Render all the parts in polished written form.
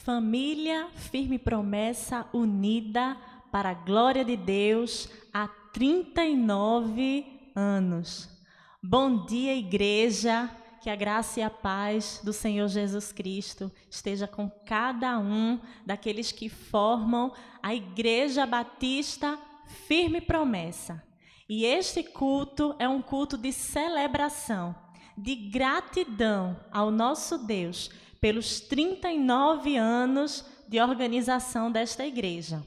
Família, firme promessa, unida para a glória de Deus há 39 anos. Bom dia, igreja, que a graça e a paz do Senhor Jesus Cristo esteja com cada um daqueles que formam a Igreja Batista Firme Promessa. E este culto é um culto de celebração, de gratidão ao nosso Deus pelos 39 anos de organização desta igreja.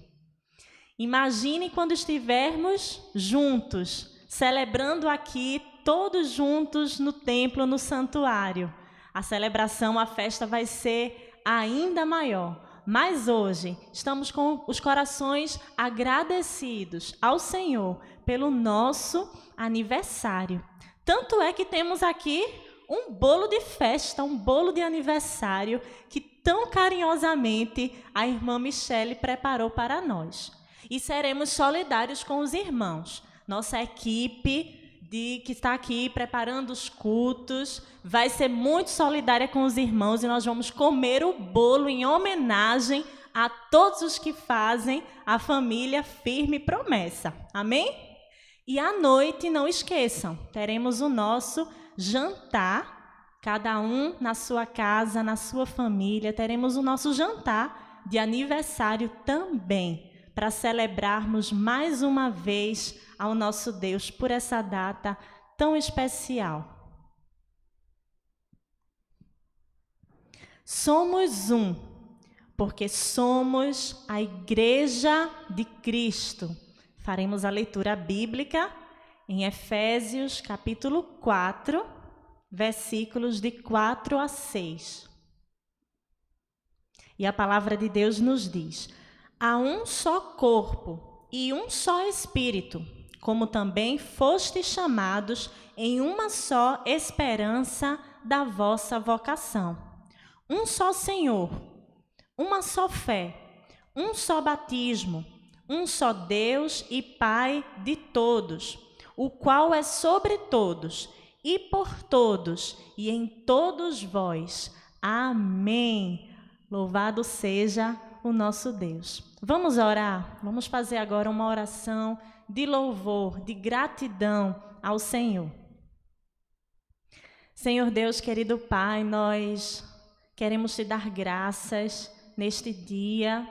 Imagine quando estivermos juntos, celebrando aqui, todos juntos no templo, no santuário. A celebração, a festa vai ser ainda maior. Mas hoje estamos com os corações agradecidos ao Senhor pelo nosso aniversário. Tanto é que temos aqui um bolo de festa, um bolo de aniversário que tão carinhosamente a irmã Michele preparou para nós. E seremos solidários com os irmãos. Nossa equipe que está aqui preparando os cultos vai ser muito solidária com os irmãos e nós vamos comer o bolo em homenagem a todos os que fazem a família Firme Promessa. Amém? E à noite, não esqueçam, teremos o nosso jantar, cada um na sua casa, na sua família, teremos o nosso jantar de aniversário também, para celebrarmos mais uma vez ao nosso Deus por essa data tão especial. Somos um, porque somos a Igreja de Cristo. Faremos a leitura bíblica em Efésios, capítulo 4, versículos de 4 a 6. E a palavra de Deus nos diz: há um só corpo e um só Espírito, como também fostes chamados em uma só esperança da vossa vocação. Um só Senhor, uma só fé, um só batismo, um só Deus e Pai de todos, o qual é sobre todos e por todos e em todos vós. Amém. Louvado seja o nosso Deus. Vamos orar? Vamos fazer agora uma oração de louvor, de gratidão ao Senhor. Senhor Deus, querido Pai, nós queremos te dar graças neste dia,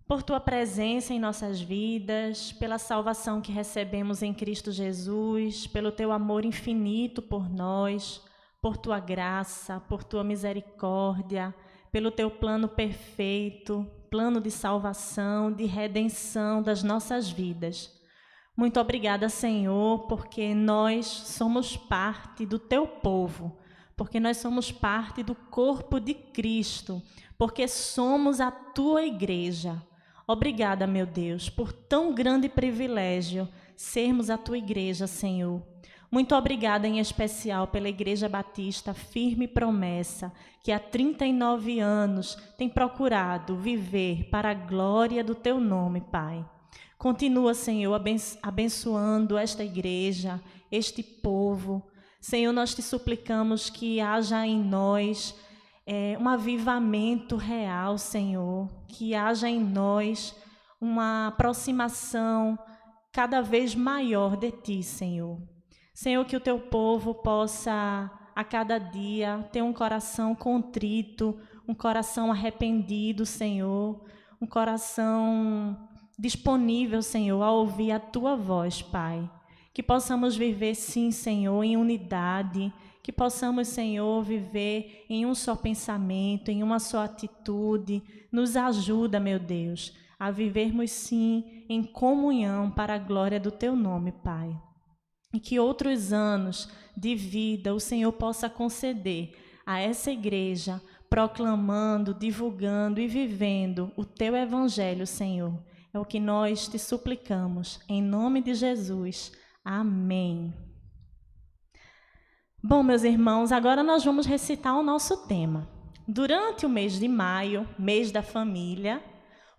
por tua presença em nossas vidas, pela salvação que recebemos em Cristo Jesus, pelo teu amor infinito por nós, por tua graça, por tua misericórdia, pelo teu plano perfeito, plano de salvação, de redenção das nossas vidas. Muito obrigada, Senhor, porque nós somos parte do teu povo, porque nós somos parte do corpo de Cristo, porque somos a tua igreja. Obrigada, meu Deus, por tão grande privilégio sermos a tua igreja, Senhor. Muito obrigada em especial pela Igreja Batista Firme Promessa, que há 39 anos tem procurado viver para a glória do teu nome, Pai. Continua, Senhor, abençoando esta igreja, este povo. Senhor, nós te suplicamos que haja em nós um avivamento real, Senhor, que haja em nós uma aproximação cada vez maior de Ti, Senhor. Senhor, que o Teu povo possa, a cada dia, ter um coração contrito, um coração arrependido, Senhor, um coração disponível, Senhor, a ouvir a Tua voz, Pai. Que possamos viver, sim, Senhor, em unidade, que possamos, Senhor, viver em um só pensamento, em uma só atitude. Nos ajuda, meu Deus, a vivermos, sim, em comunhão para a glória do Teu nome, Pai. E que outros anos de vida o Senhor possa conceder a essa igreja, proclamando, divulgando e vivendo o Teu Evangelho, Senhor. É o que nós te suplicamos, em nome de Jesus. Amém. Bom, meus irmãos, agora nós vamos recitar o nosso tema. Durante o mês de maio, mês da família,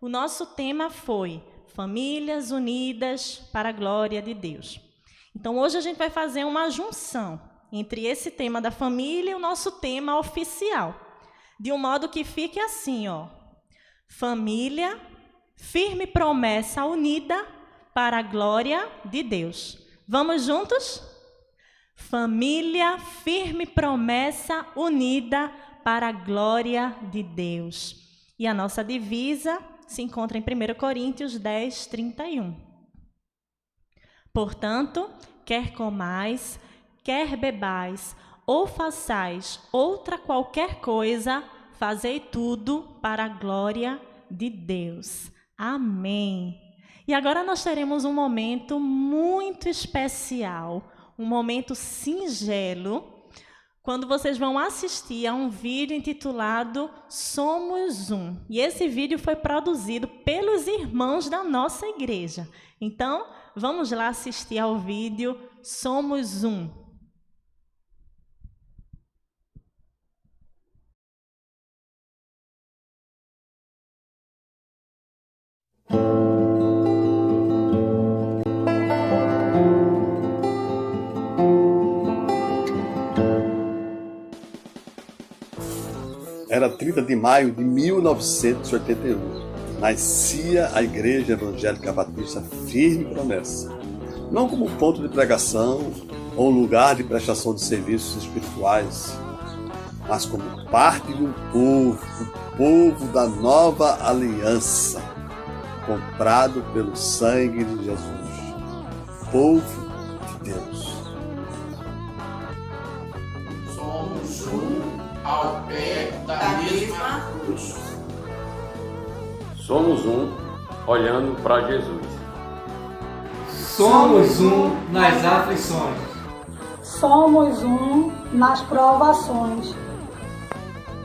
o nosso tema foi Famílias Unidas para a Glória de Deus. Então, hoje a gente vai fazer uma junção entre esse tema da família e o nosso tema oficial. de um modo que fique assim, ó. Família, firme promessa unida para a glória de Deus. Vamos juntos? Família, firme promessa unida para a glória de Deus. E a nossa divisa se encontra em 1 Coríntios 10, 31. Portanto, quer comais, quer bebais, ou façais outra qualquer coisa, fazei tudo para a glória de Deus. Amém. E agora nós teremos um momento muito especial, um momento singelo, quando vocês vão assistir a um vídeo intitulado Somos Um. E esse vídeo foi produzido pelos irmãos da nossa igreja. Então, vamos lá assistir ao vídeo Somos Um. Era 30 de maio de 1981. Nascia a Igreja Evangélica Batista Firme Promessa. Não como ponto de pregação ou lugar de prestação de serviços espirituais, mas como parte de um povo, o povo da nova aliança, comprado pelo sangue de Jesus. Povo de Deus. Somos um ao pé da mesma cruz. Somos um olhando para Jesus. Somos um nas aflições. Somos um nas provações.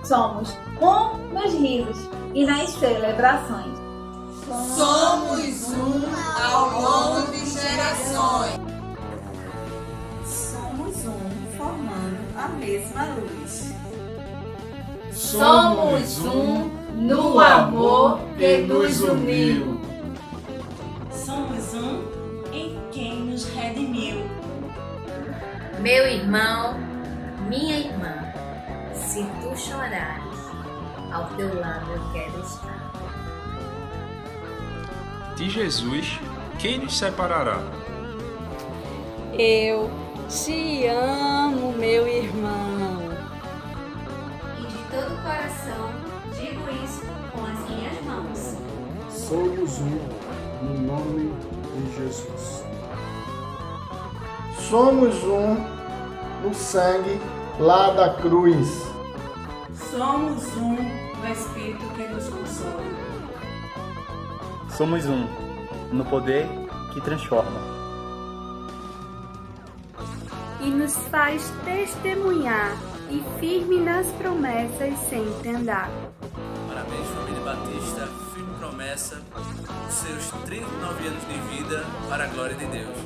Somos um nos risos e nas celebrações. Somos um ao longo de gerações. Somos um formando a mesma luz. Somos um no amor que nos uniu. Somos um em quem nos redimiu. Meu irmão, minha irmã, se tu chorares, ao teu lado eu quero estar. De Jesus, quem nos separará? Eu te amo, meu irmão. E de todo o coração digo isso com as minhas mãos. Somos um no nome de Jesus. Somos um no sangue lá da cruz. Somos um no Espírito que nos consola. Somos um no poder que transforma. E nos faz testemunhar e firme nas promessas sempre andar. Parabéns, família Batista, firme promessa, os seus 39 anos de vida para a glória de Deus.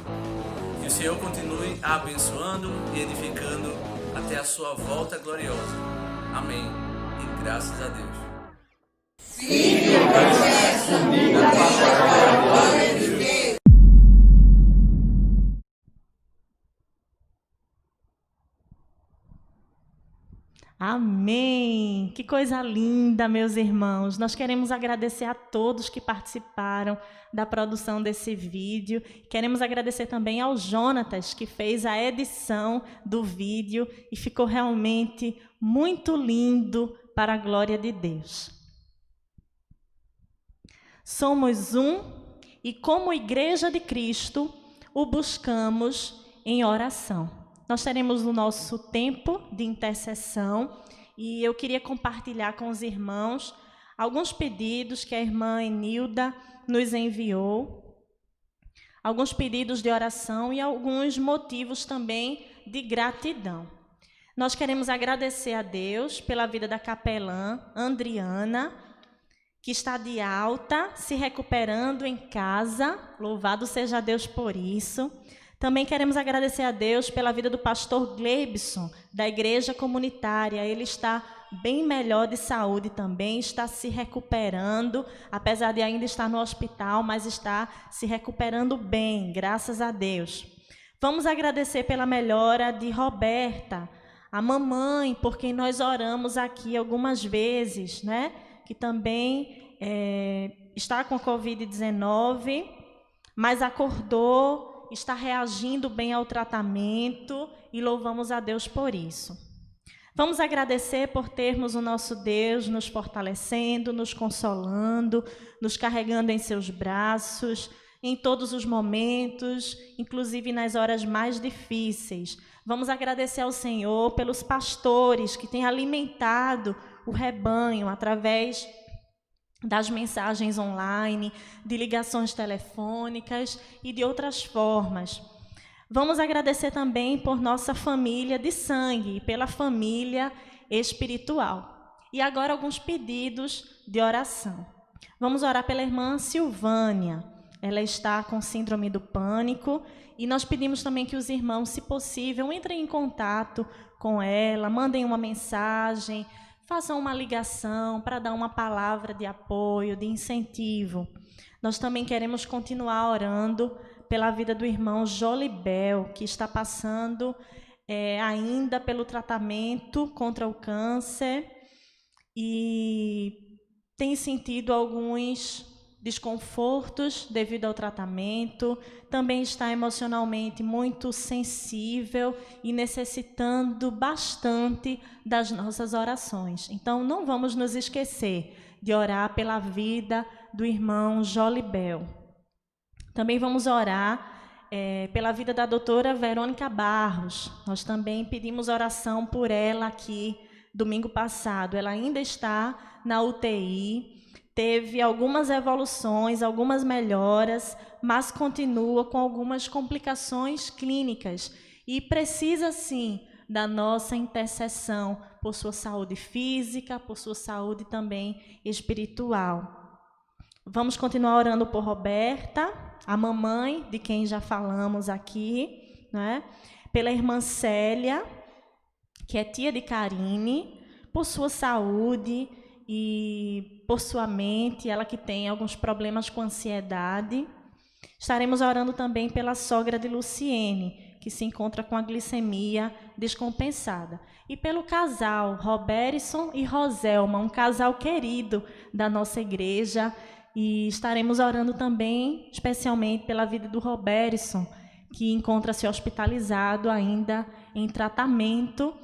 Que o Senhor continue abençoando e edificando até a sua volta gloriosa. Amém. E graças a Deus. Firme promessa, unida para a glória de Deus. Amém! Que coisa linda, meus irmãos. Nós queremos agradecer a todos que participaram da produção desse vídeo. Queremos agradecer também ao Jonatas, que fez a edição do vídeo e ficou realmente muito lindo para a glória de Deus. Somos um e, como Igreja de Cristo, o buscamos em oração. Nós teremos o nosso tempo de intercessão e eu queria compartilhar com os irmãos alguns pedidos que a irmã Enilda nos enviou, alguns pedidos de oração e alguns motivos também de gratidão. Nós queremos agradecer a Deus pela vida da capelã Andriana, que está de alta, se recuperando em casa. Louvado seja Deus por isso. Também queremos agradecer a Deus pela vida do pastor Gleibson, da igreja comunitária. Ele está bem melhor de saúde também, está se recuperando, apesar de ainda estar no hospital, mas está se recuperando bem, graças a Deus. Vamos agradecer pela melhora de Roberta, A mamãe, por quem nós oramos aqui algumas vezes, né? Que também está com a Covid-19, mas acordou, está reagindo bem ao tratamento e louvamos a Deus por isso. Vamos agradecer por termos o nosso Deus nos fortalecendo, nos consolando, nos carregando em seus braços, em todos os momentos, inclusive nas horas mais difíceis. Vamos agradecer ao Senhor pelos pastores que têm alimentado o rebanho através das mensagens online, de ligações telefônicas e de outras formas. Vamos agradecer também por nossa família de sangue e pela família espiritual. E agora alguns pedidos de oração. Vamos orar pela irmã Silvânia. Ela está com síndrome do pânico e nós pedimos também que os irmãos, se possível, entrem em contato com ela, mandem uma mensagem, façam uma ligação para dar uma palavra de apoio, de incentivo. Nós também queremos continuar orando pela vida do irmão Jolibel, que está passando ainda pelo tratamento contra o câncer e tem sentido alguns desconfortos devido ao tratamento, também está emocionalmente muito sensível e necessitando bastante das nossas orações. Então, não vamos nos esquecer de orar pela vida do irmão Jolibel. Também vamos orar pela vida da doutora Verônica Barros. Nós também pedimos oração por ela aqui domingo passado. Ela ainda está na UTI, teve algumas evoluções, algumas melhoras, mas continua com algumas complicações clínicas e precisa, sim, da nossa intercessão por sua saúde física, por sua saúde também espiritual. Vamos continuar orando por Roberta, a mamãe, de quem já falamos aqui, né? Pela irmã Célia, que é tia de Karine, por sua saúde e por sua mente, ela que tem alguns problemas com ansiedade. Estaremos orando também pela sogra de Luciene, que se encontra com a glicemia descompensada. E pelo casal, Roberson e Roselma, um casal querido da nossa igreja. E estaremos orando também, especialmente pela vida do Roberson, que encontra-se hospitalizado ainda em tratamento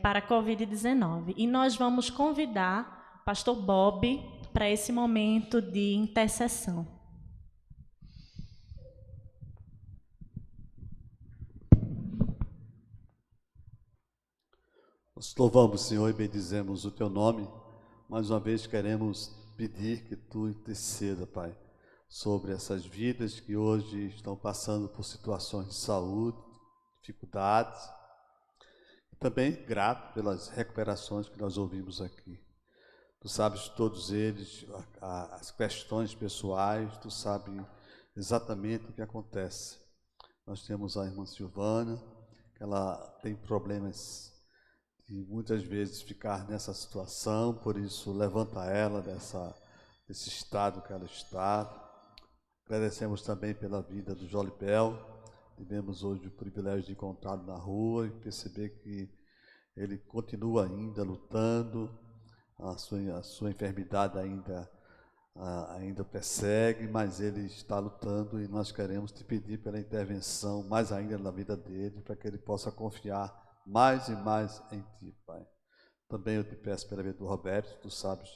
para a Covid-19. E nós vamos convidar o pastor Bob para esse momento de intercessão. Nós louvamos, Senhor, e bendizemos o teu nome. Mais uma vez queremos pedir que tu interceda, Pai, sobre essas vidas que hoje estão passando por situações de saúde, dificuldades. E também grato pelas recuperações que nós ouvimos aqui. Tu sabes todos eles, as questões pessoais, tu sabes exatamente o que acontece. Nós temos a irmã Silvana, que ela tem problemas e muitas vezes ficar nessa situação, por isso levanta ela desse estado que ela está. Agradecemos também pela vida do Jolibel. Tivemos hoje o privilégio de encontrá-lo na rua e perceber que ele continua ainda lutando, a sua enfermidade ainda persegue, mas ele está lutando e nós queremos te pedir pela intervenção mais ainda na vida dele, para que ele possa confiar mais e mais em ti, Pai. Também eu te peço pela vida do Roberto, tu sabes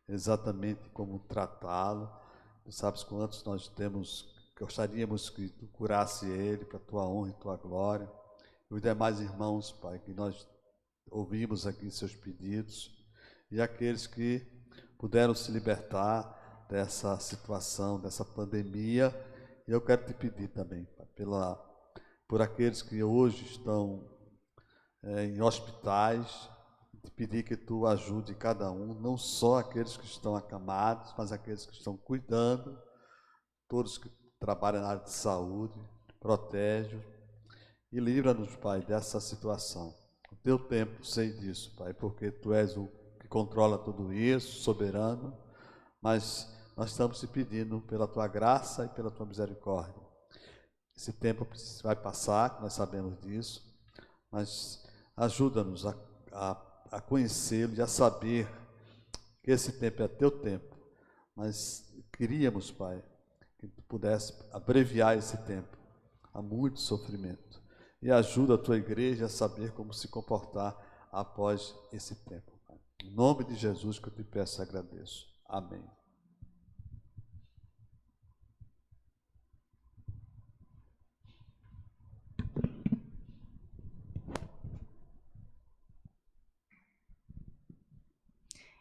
exatamente como tratá-lo, tu sabes quantos nós gostaríamos que tu curasse ele para a tua honra e tua glória. E os demais irmãos, Pai, que nós ouvimos aqui seus pedidos, e aqueles que puderam se libertar dessa situação, dessa pandemia. E eu quero te pedir também, Pai, por aqueles que hoje estão em hospitais, te pedir que tu ajude cada um, não só aqueles que estão acamados, mas aqueles que estão cuidando, todos que trabalham na área de saúde, protege e livra-nos, Pai, dessa situação. O teu tempo, sei disso, Pai, porque tu és o que controla tudo isso, soberano, mas nós estamos te pedindo pela tua graça e pela tua misericórdia. Esse tempo vai passar, nós sabemos disso, mas Ajuda-nos a conhecê-lo e a saber que esse tempo é teu tempo. Mas queríamos, Pai, que tu pudesse abreviar esse tempo. Há muito sofrimento. E ajuda a tua igreja a saber como se comportar após esse tempo. Pai. Em nome de Jesus que eu te peço e agradeço. Amém.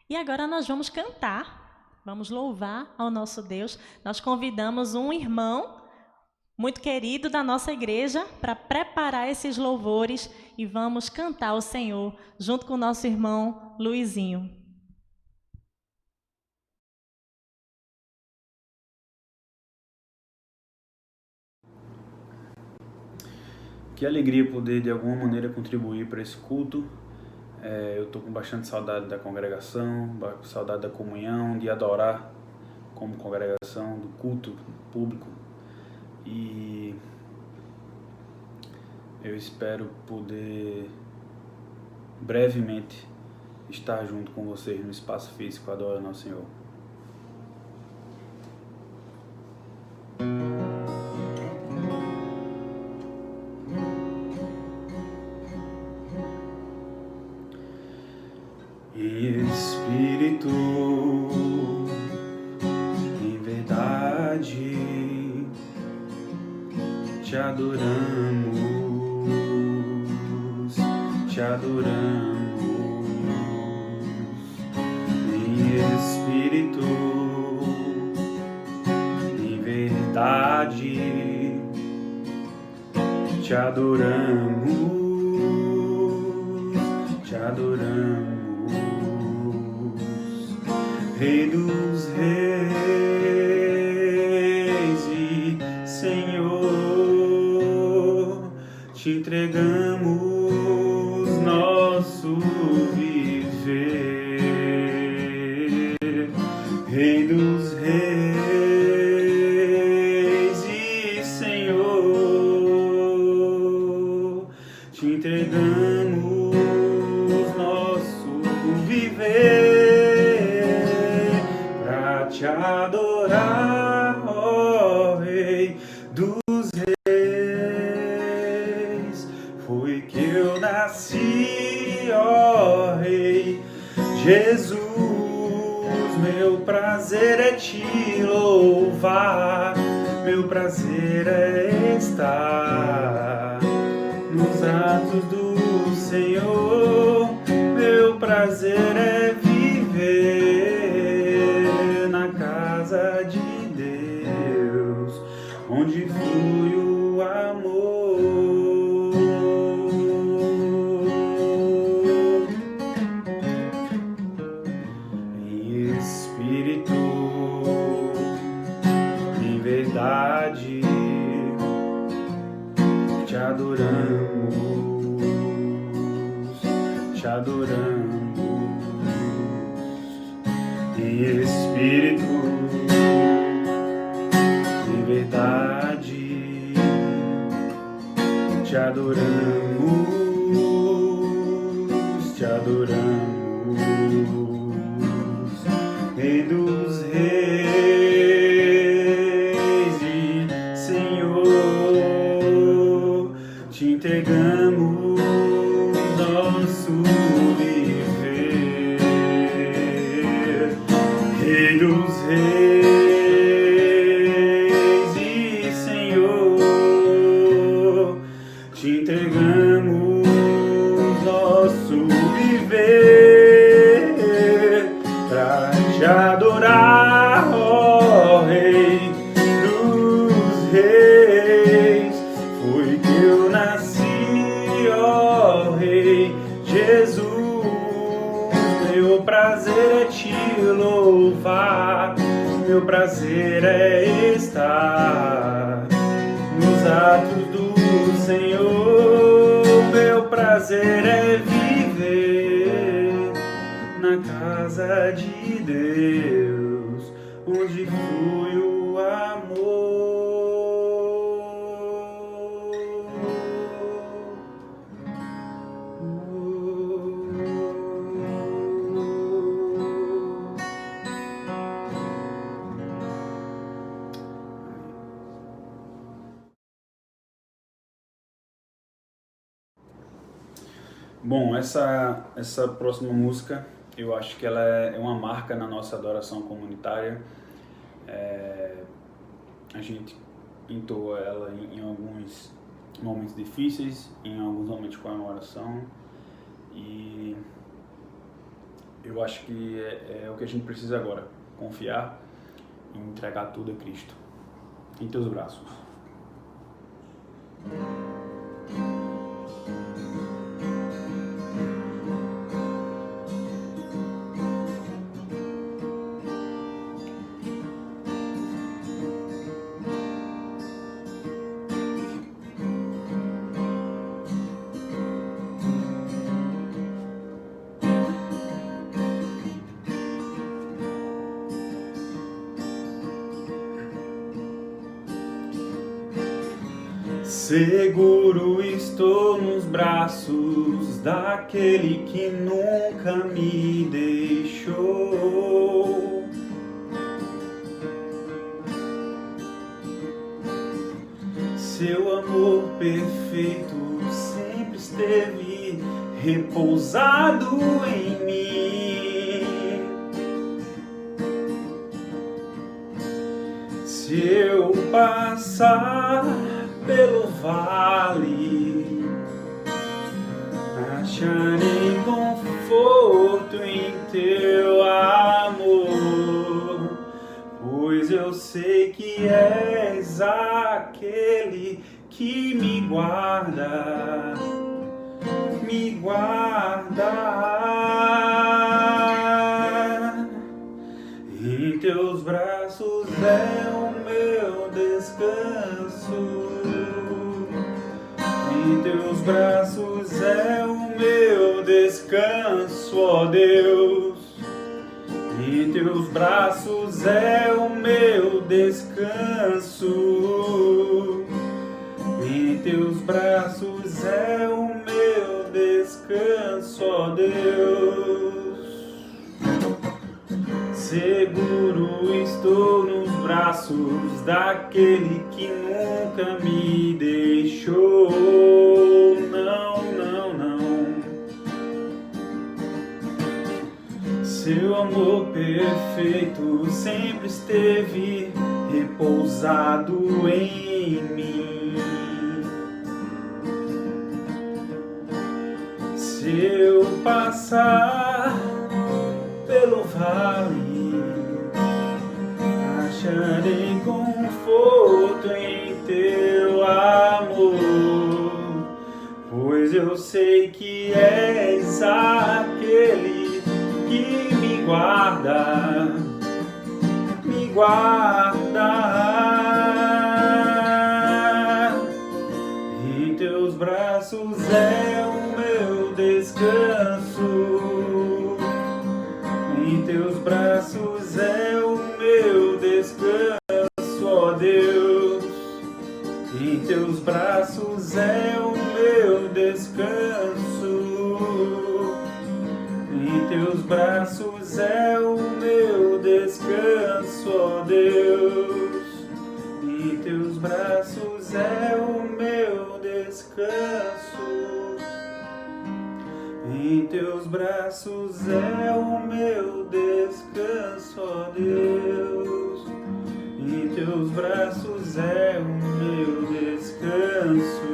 E agora nós vamos cantar, vamos louvar ao nosso Deus. Nós convidamos um irmão muito querido da nossa igreja para preparar esses louvores e vamos cantar ao Senhor junto com o nosso irmão Luizinho. Que alegria poder de alguma maneira contribuir para esse culto. Eu estou com bastante saudade da congregação, saudade da comunhão, de adorar como congregação, do culto público. E eu espero poder brevemente estar junto com vocês no espaço físico adorando ao Senhor. Em espírito, em verdade, te adoramos, te adoramos. Em espírito, em verdade, te adoramos, te adoramos. Rei dos reis e Senhor, te entregamos nosso viver. Rei dos reis e Senhor, te entregamos nosso viver. Te adorar, ó Rei dos reis, foi que eu nasci, ó Rei Jesus. Meu prazer é te louvar, meu prazer é estar nos atos do Senhor, meu prazer é viver de Deus, onde flui o amor. Em espírito, em verdade, te adoramos, te adoramos. Em espírito, em verdade, te adoramos, te adoramos. Rei dos reis e Senhor, te entregamos nosso viver. Rei dos reis e Senhor, te entregamos nosso viver pra te adorar, ó Rei dos reis. Foi que eu nasci, ó Rei Jesus. Meu prazer é te louvar, meu prazer é estar nos atos do Senhor, meu prazer é viver na casa de Deus, onde flui o amor. Bom, essa próxima música, eu acho que ela é uma marca na nossa adoração comunitária. A gente entoa ela em alguns momentos difíceis, em alguns momentos de comemoração, e eu acho que é o que a gente precisa agora, confiar e entregar tudo a Cristo, em teus braços. Seguro estou nos braços daquele que nunca me deixou. Seu amor perfeito sempre esteve repousado em mim. Se eu passar pelo vale, acharei conforto em teu amor, pois eu sei que és aquele que me guarda, me guarda. Em teus braços é o meu descanso. Em teus braços é o meu descanso, ó Deus. Em teus braços é o meu descanso. Em teus braços é o meu descanso, ó Deus. Seguro estou nos braços daquele que nunca me deixou. Não, não, não. Seu amor perfeito sempre esteve repousado em mim. Se eu passar pelo vale, acharei conforto em teu amor, pois eu sei que és aquele que me guarda, me guarda. Em teus braços é o meu descanso. Em teus braços é o meu descanso, ó Deus. Em teus braços é o meu descanso. Em teus braços é o meu descanso, ó Deus. Em teus braços é o meu descanso. Em teus braços é o meu descanso, ó Deus. Em teus braços é o meu descanso.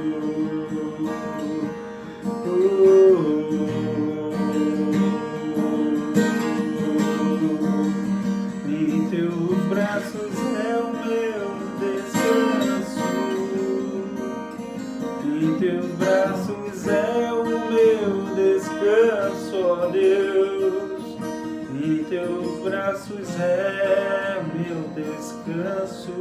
Em teus braços é o meu descanso. Em teus braços é o meu descanso, ó Deus. Em teus braços é meu descanso.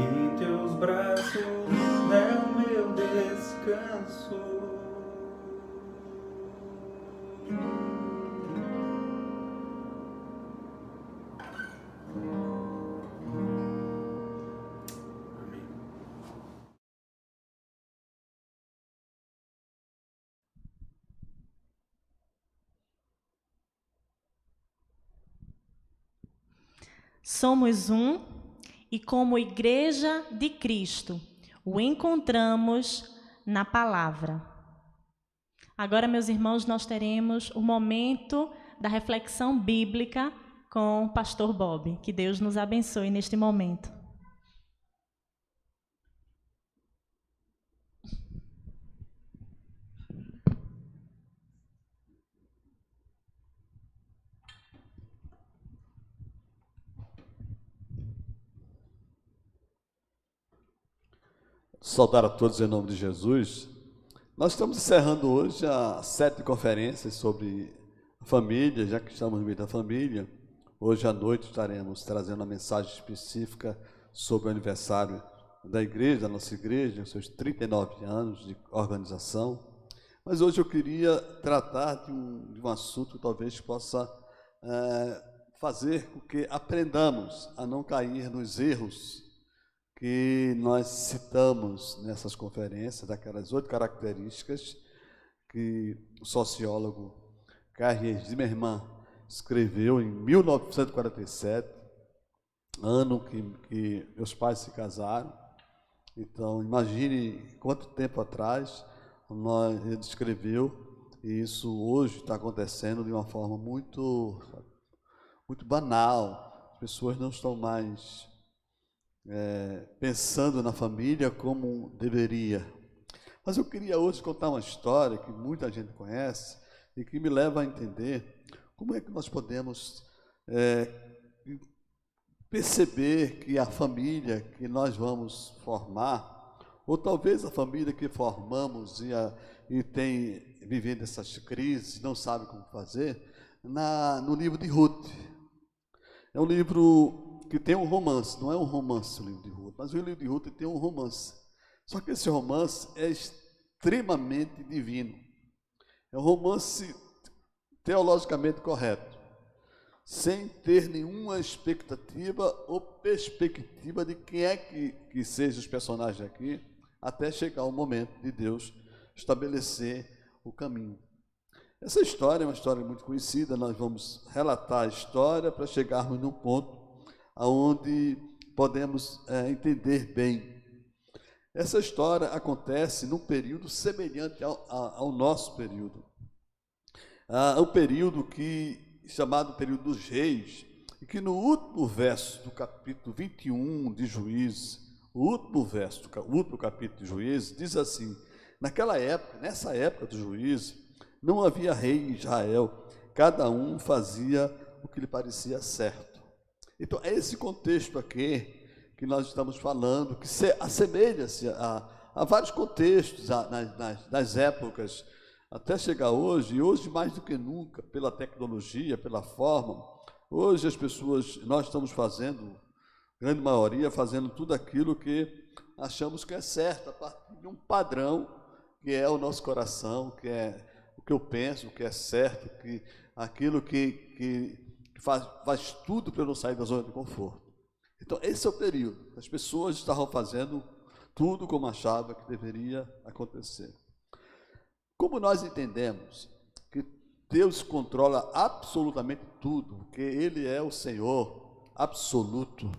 Em teus braços é o meu descanso. Somos um, e como Igreja de Cristo o encontramos na palavra. Agora, meus irmãos, nós teremos o momento da reflexão bíblica com o pastor Bob. Que Deus nos abençoe neste momento. Saudar a todos em nome de Jesus. Nós estamos encerrando hoje a 7 conferências sobre a família, já que estamos no meio da família. Hoje à noite estaremos trazendo uma mensagem específica sobre o aniversário da igreja, da nossa igreja, seus 39 anos de organização. Mas hoje eu queria tratar de um assunto que talvez possa fazer com que aprendamos a não cair nos erros que nós citamos nessas conferências, daquelas 8 características que o sociólogo Carrier Zimmermann escreveu em 1947, ano que meus pais se casaram. Então, imagine quanto tempo atrás ele escreveu, e isso hoje está acontecendo de uma forma muito banal. As pessoas não estão mais pensando na família como deveria. Mas eu queria hoje contar uma história que muita gente conhece e que me leva a entender como é que nós podemos perceber que a família que nós vamos formar, ou talvez a família que formamos e tem vivendo essas crises, não sabe como fazer, no livro de Ruth. É um livro que tem um romance, não é um romance o livro de Ruth, mas o livro de Ruth tem um romance. Só que esse romance é extremamente divino. É um romance teologicamente correto, sem ter nenhuma expectativa ou perspectiva de quem é que seja os personagens aqui, até chegar o momento de Deus estabelecer o caminho. Essa história é uma história muito conhecida, nós vamos relatar a história para chegarmos num ponto onde podemos entender bem. Essa história acontece num período semelhante ao nosso período. Um período chamado período dos reis, e que no último verso do capítulo 21 de Juízes, o último verso do último capítulo de Juízes, diz assim: nessa época do Juízes, não havia rei em Israel, cada um fazia o que lhe parecia certo. Então, é esse contexto aqui que nós estamos falando, que assemelha-se a vários contextos nas épocas, até chegar hoje, e hoje mais do que nunca, pela tecnologia, pela forma, hoje as pessoas, nós estamos fazendo, grande maioria, fazendo tudo aquilo que achamos que é certo, a partir de um padrão, que é o nosso coração, que é o que eu penso, o que é certo, aquilo que faz tudo para eu não sair da zona de conforto. Então, esse é o período. As pessoas estavam fazendo tudo como achavam que deveria acontecer. Como nós entendemos que Deus controla absolutamente tudo, porque Ele é o Senhor absoluto.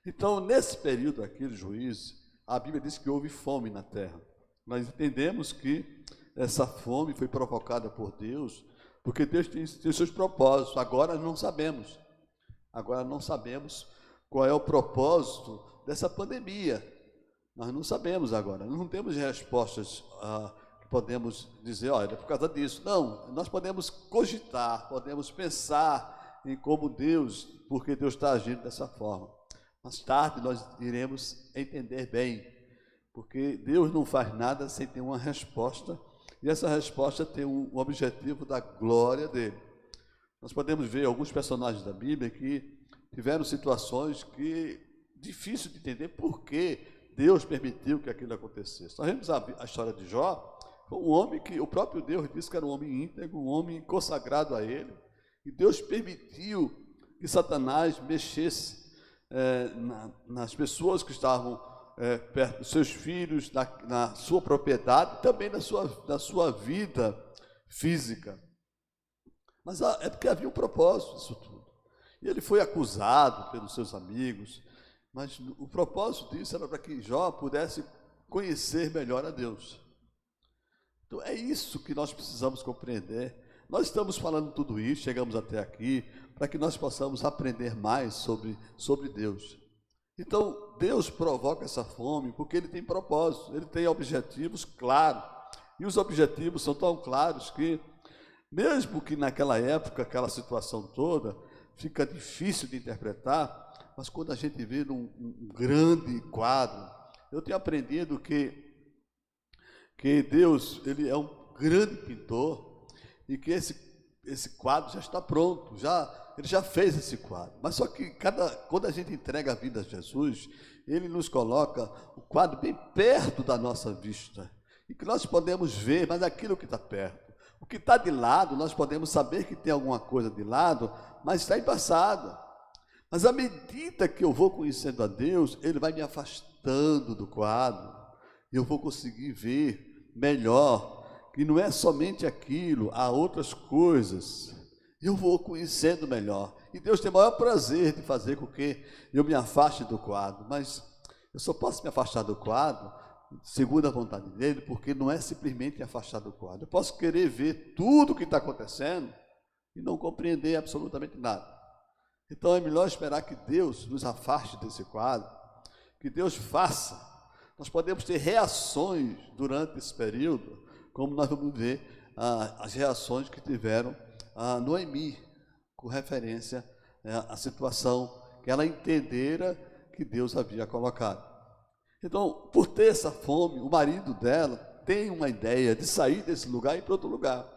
Então, nesse período aqui de Juízes, a Bíblia diz que houve fome na terra. Nós entendemos que essa fome foi provocada por Deus, porque Deus tem seus propósitos. Agora não sabemos. Agora não sabemos qual é o propósito dessa pandemia. Nós não sabemos agora. Não temos respostas que podemos dizer, olha, é por causa disso. Não, nós podemos cogitar, podemos pensar em como Deus, porque Deus está agindo dessa forma. Mais tarde nós iremos entender bem, porque Deus não faz nada sem ter uma resposta, e essa resposta tem um objetivo da glória dele. Nós podemos ver alguns personagens da Bíblia que tiveram situações que difícil de entender por que Deus permitiu que aquilo acontecesse. Nós vemos a história de Jó, um homem que o próprio Deus disse que era um homem íntegro, um homem consagrado a ele, e Deus permitiu que Satanás mexesse nas pessoas que estavam perto dos seus filhos, na sua propriedade, também na sua vida física. Mas é porque havia um propósito disso tudo. E ele foi acusado pelos seus amigos, Mas o propósito disso era para que Jó pudesse conhecer melhor a Deus. Então é isso que nós precisamos compreender. Nós estamos falando tudo isso, chegamos até aqui, para que nós possamos aprender mais sobre Deus. Então, Deus provoca essa fome porque Ele tem propósito, Ele tem objetivos claros. E os objetivos são tão claros que, mesmo que naquela época, aquela situação toda, fica difícil de interpretar, mas quando a gente vê um grande quadro, eu tenho aprendido que Deus, Ele é um grande pintor e que esse quadro já está pronto, Ele já fez esse quadro. Mas só que quando a gente entrega a vida a Jesus, Ele nos coloca o quadro bem perto da nossa vista, e que nós podemos ver, mas aquilo que está perto. O que está de lado, nós podemos saber que tem alguma coisa de lado, mas está embaçado. Mas à medida que eu vou conhecendo a Deus, Ele vai me afastando do quadro, e eu vou conseguir ver melhor que não é somente aquilo, há outras coisas. Eu vou conhecendo melhor. E Deus tem o maior prazer de fazer com que eu me afaste do quadro. Mas eu só posso me afastar do quadro segundo a vontade dele, porque não é simplesmente afastar do quadro. Eu posso querer ver tudo o que está acontecendo e não compreender absolutamente nada. Então é melhor esperar que Deus nos afaste desse quadro, que Deus faça. Nós podemos ter reações durante esse período, como nós vamos ver as reações que tiveram Noemi, com referência à situação que ela entendera que Deus havia colocado. Então, por ter essa fome, o marido dela tem uma ideia de sair desse lugar e ir para outro lugar.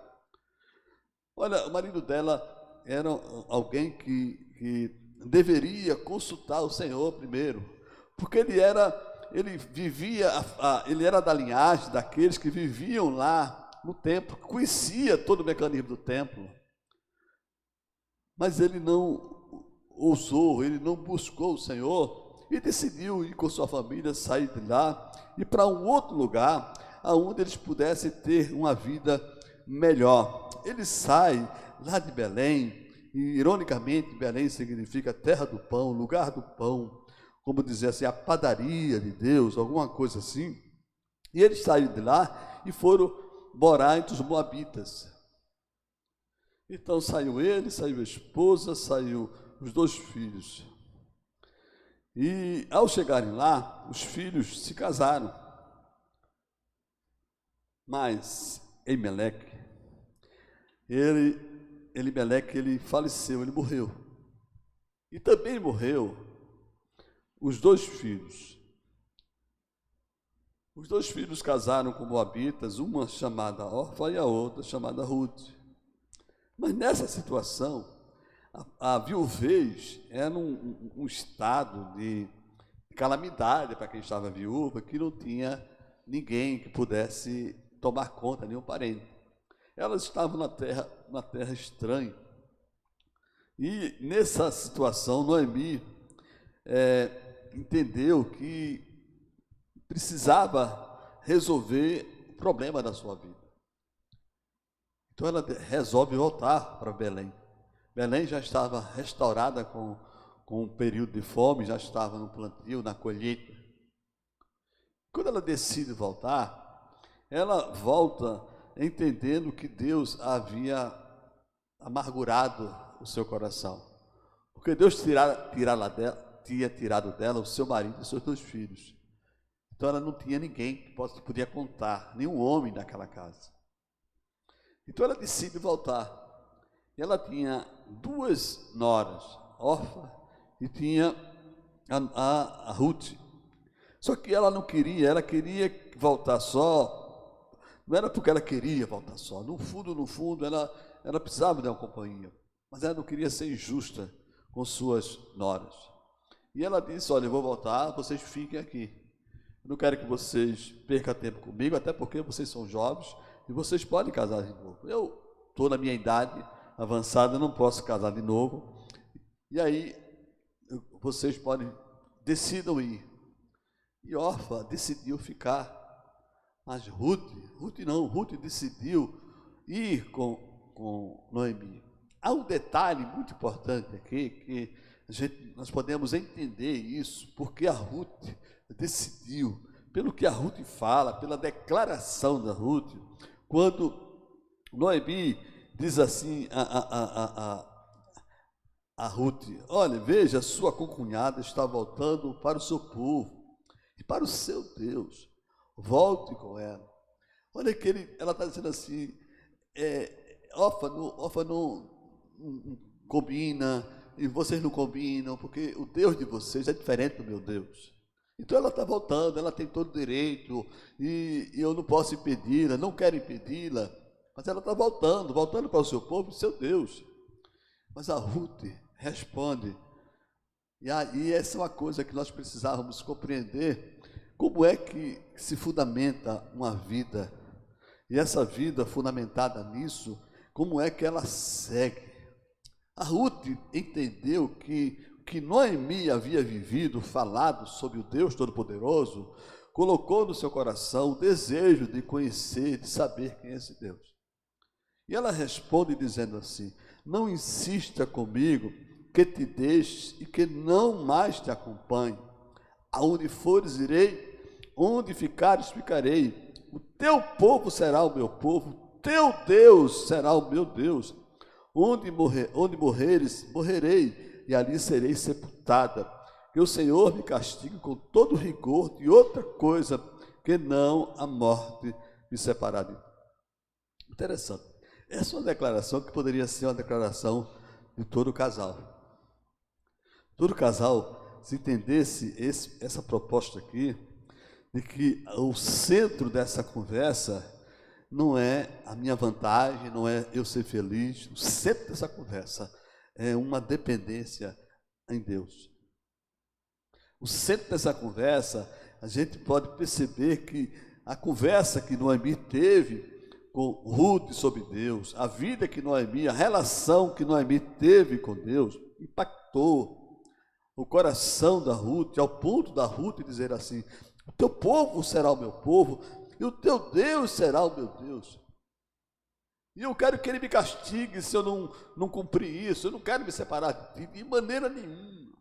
Olha, o marido dela era alguém que deveria consultar o Senhor primeiro, porque ele era da linhagem daqueles que viviam lá no templo, conhecia todo o mecanismo do templo, mas ele não ousou, ele não buscou o Senhor e decidiu ir com sua família, sair de lá e para um outro lugar, onde eles pudessem ter uma vida melhor. Ele sai lá de Belém, e ironicamente Belém significa terra do pão, lugar do pão, como dizer assim, a padaria de Deus, alguma coisa assim. E eles saíram de lá e foram morar entre os moabitas. Então saiu ele, saiu a esposa, saiu os 2 filhos. E ao chegarem lá, os filhos se casaram. Mas Elimeleque, ele faleceu, ele morreu. E também morreu os 2 filhos. Os 2 filhos casaram com moabitas, uma chamada Orfa e a outra chamada Ruth. Mas nessa situação, a viuvez era um estado de calamidade para quem estava viúva, que não tinha ninguém que pudesse tomar conta, nenhum parente. Elas estavam na terra estranha. E nessa situação, Noemi entendeu que precisava resolver o problema da sua vida. Então ela resolve voltar para Belém. Belém já estava restaurada com um período de fome, já estava no plantio, na colheita. Quando ela decide voltar, ela volta entendendo que Deus havia amargurado o seu coração. Porque Deus tinha tirado dela o seu marido e seus 2 filhos. Então ela não tinha ninguém que podia contar, nenhum homem naquela casa. Então ela decide voltar. E ela tinha 2 noras, Orfa, e tinha a Ruth. Só que ela não queria, ela queria voltar só. Não era porque ela queria voltar só. No fundo, ela precisava de uma companhia. Mas ela não queria ser injusta com suas noras. E ela disse, olha, eu vou voltar, vocês fiquem aqui. Eu não quero que vocês percam tempo comigo, até porque vocês são jovens e vocês podem casar de novo. Eu estou na minha idade avançada, não posso casar de novo. E aí, vocês decidam ir. E Orfa decidiu ficar. Mas Ruth decidiu ir com Noemi. Há um detalhe muito importante aqui, que nós podemos entender isso, porque a Ruth decidiu, pelo que a Ruth fala, pela declaração da Ruth, quando Noemi diz assim a Ruth: olha, veja, sua concunhada está voltando para o seu povo e para o seu Deus, volte com ela. Olha que ela está dizendo assim, Orfa não combina, e vocês não combinam, porque o Deus de vocês é diferente do meu Deus. Então ela está voltando, ela tem todo o direito, e eu não posso impedi-la, não quero impedi-la, mas ela está voltando para o seu povo e seu Deus. Mas a Ruth responde, e aí essa é uma coisa que nós precisávamos compreender, como é que se fundamenta uma vida, e essa vida fundamentada nisso, como é que ela segue. A Ruth entendeu que Noemi havia vivido, falado sobre o Deus Todo-Poderoso, colocou no seu coração o desejo de conhecer, de saber quem é esse Deus. E ela responde dizendo assim: não insista comigo, que te deixe e que não mais te acompanhe. Aonde fores irei, onde ficares ficarei. O teu povo será o meu povo, teu Deus será o meu Deus. Onde morreres, morrerei, e ali serei sepultada. Que o Senhor me castigue com todo rigor de outra coisa, que não a morte me separar de ti. Interessante. Essa é uma declaração que poderia ser uma declaração de todo casal. Todo casal, se entendesse essa proposta aqui, de que o centro dessa conversa não é a minha vantagem, não é eu ser feliz. O centro dessa conversa é uma dependência em Deus. O centro dessa conversa, a gente pode perceber que a conversa que Noemi teve com Ruth sobre Deus, a vida que Noemi, a relação que Noemi teve com Deus, impactou o coração da Ruth, ao ponto da Ruth dizer assim: o teu povo será o meu povo, e o teu Deus será o meu Deus. E eu quero que ele me castigue se eu não cumprir isso. Eu não quero me separar de ti de maneira nenhuma.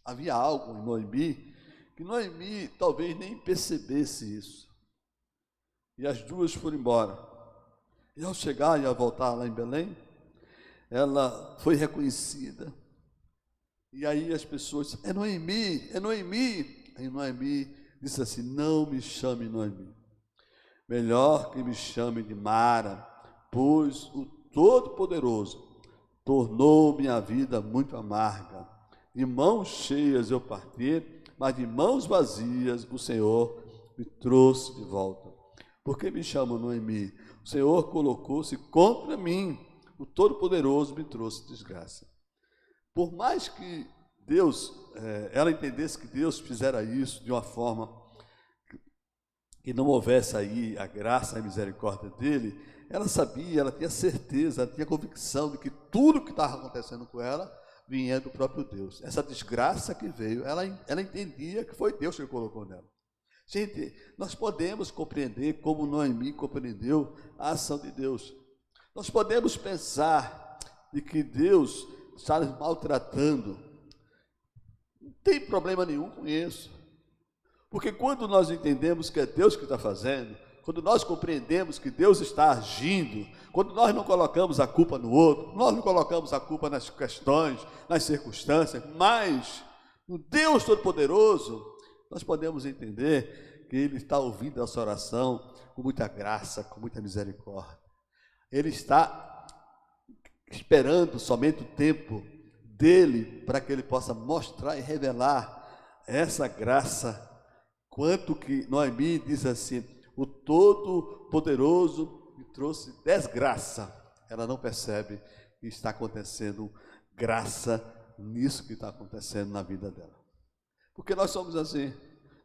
Havia algo em Noemi, que Noemi talvez nem percebesse isso. E as duas foram embora. E ao chegar e ao voltar lá em Belém, ela foi reconhecida. E aí as pessoas: é Noemi, é Noemi. Aí Noemi disse assim: não me chame Noemi. Melhor que me chame de Mara, pois o Todo-Poderoso tornou minha vida muito amarga. De mãos cheias eu parti, mas de mãos vazias o Senhor me trouxe de volta. Por que me chamam Noemi? O Senhor colocou-se contra mim, o Todo-Poderoso me trouxe desgraça. Por mais que Deus, ela entendesse que Deus fizera isso de uma forma que não houvesse aí a graça e a misericórdia dele, ela sabia, ela tinha certeza, ela tinha convicção de que tudo que estava acontecendo com ela vinha do próprio Deus. Essa desgraça que veio, ela entendia que foi Deus que colocou nela. Gente, nós podemos compreender como Noemi compreendeu a ação de Deus. Nós podemos pensar de que Deus está nos maltratando. Não tem problema nenhum com isso. Porque quando nós entendemos que é Deus que está fazendo, quando nós compreendemos que Deus está agindo, quando nós não colocamos a culpa no outro, nós não colocamos a culpa nas questões, nas circunstâncias, mas no Deus Todo-Poderoso, nós podemos entender que Ele está ouvindo essa oração com muita graça, com muita misericórdia. Ele está esperando somente o tempo dele para que Ele possa mostrar e revelar essa graça. Quanto que Noemi diz assim: o Todo-Poderoso me trouxe desgraça. Ela não percebe que está acontecendo graça nisso que está acontecendo na vida dela. Porque nós somos assim.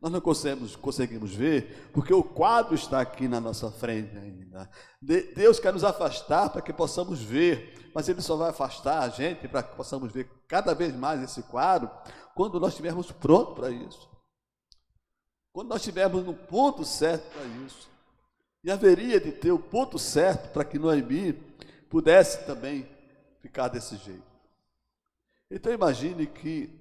Nós não conseguimos ver, porque o quadro está aqui na nossa frente ainda. Deus quer nos afastar para que possamos ver, mas Ele só vai afastar a gente para que possamos ver cada vez mais esse quadro quando nós estivermos prontos para isso. Quando nós estivermos no ponto certo para isso. E haveria de ter o ponto certo para que Noemi pudesse também ficar desse jeito. Então imagine que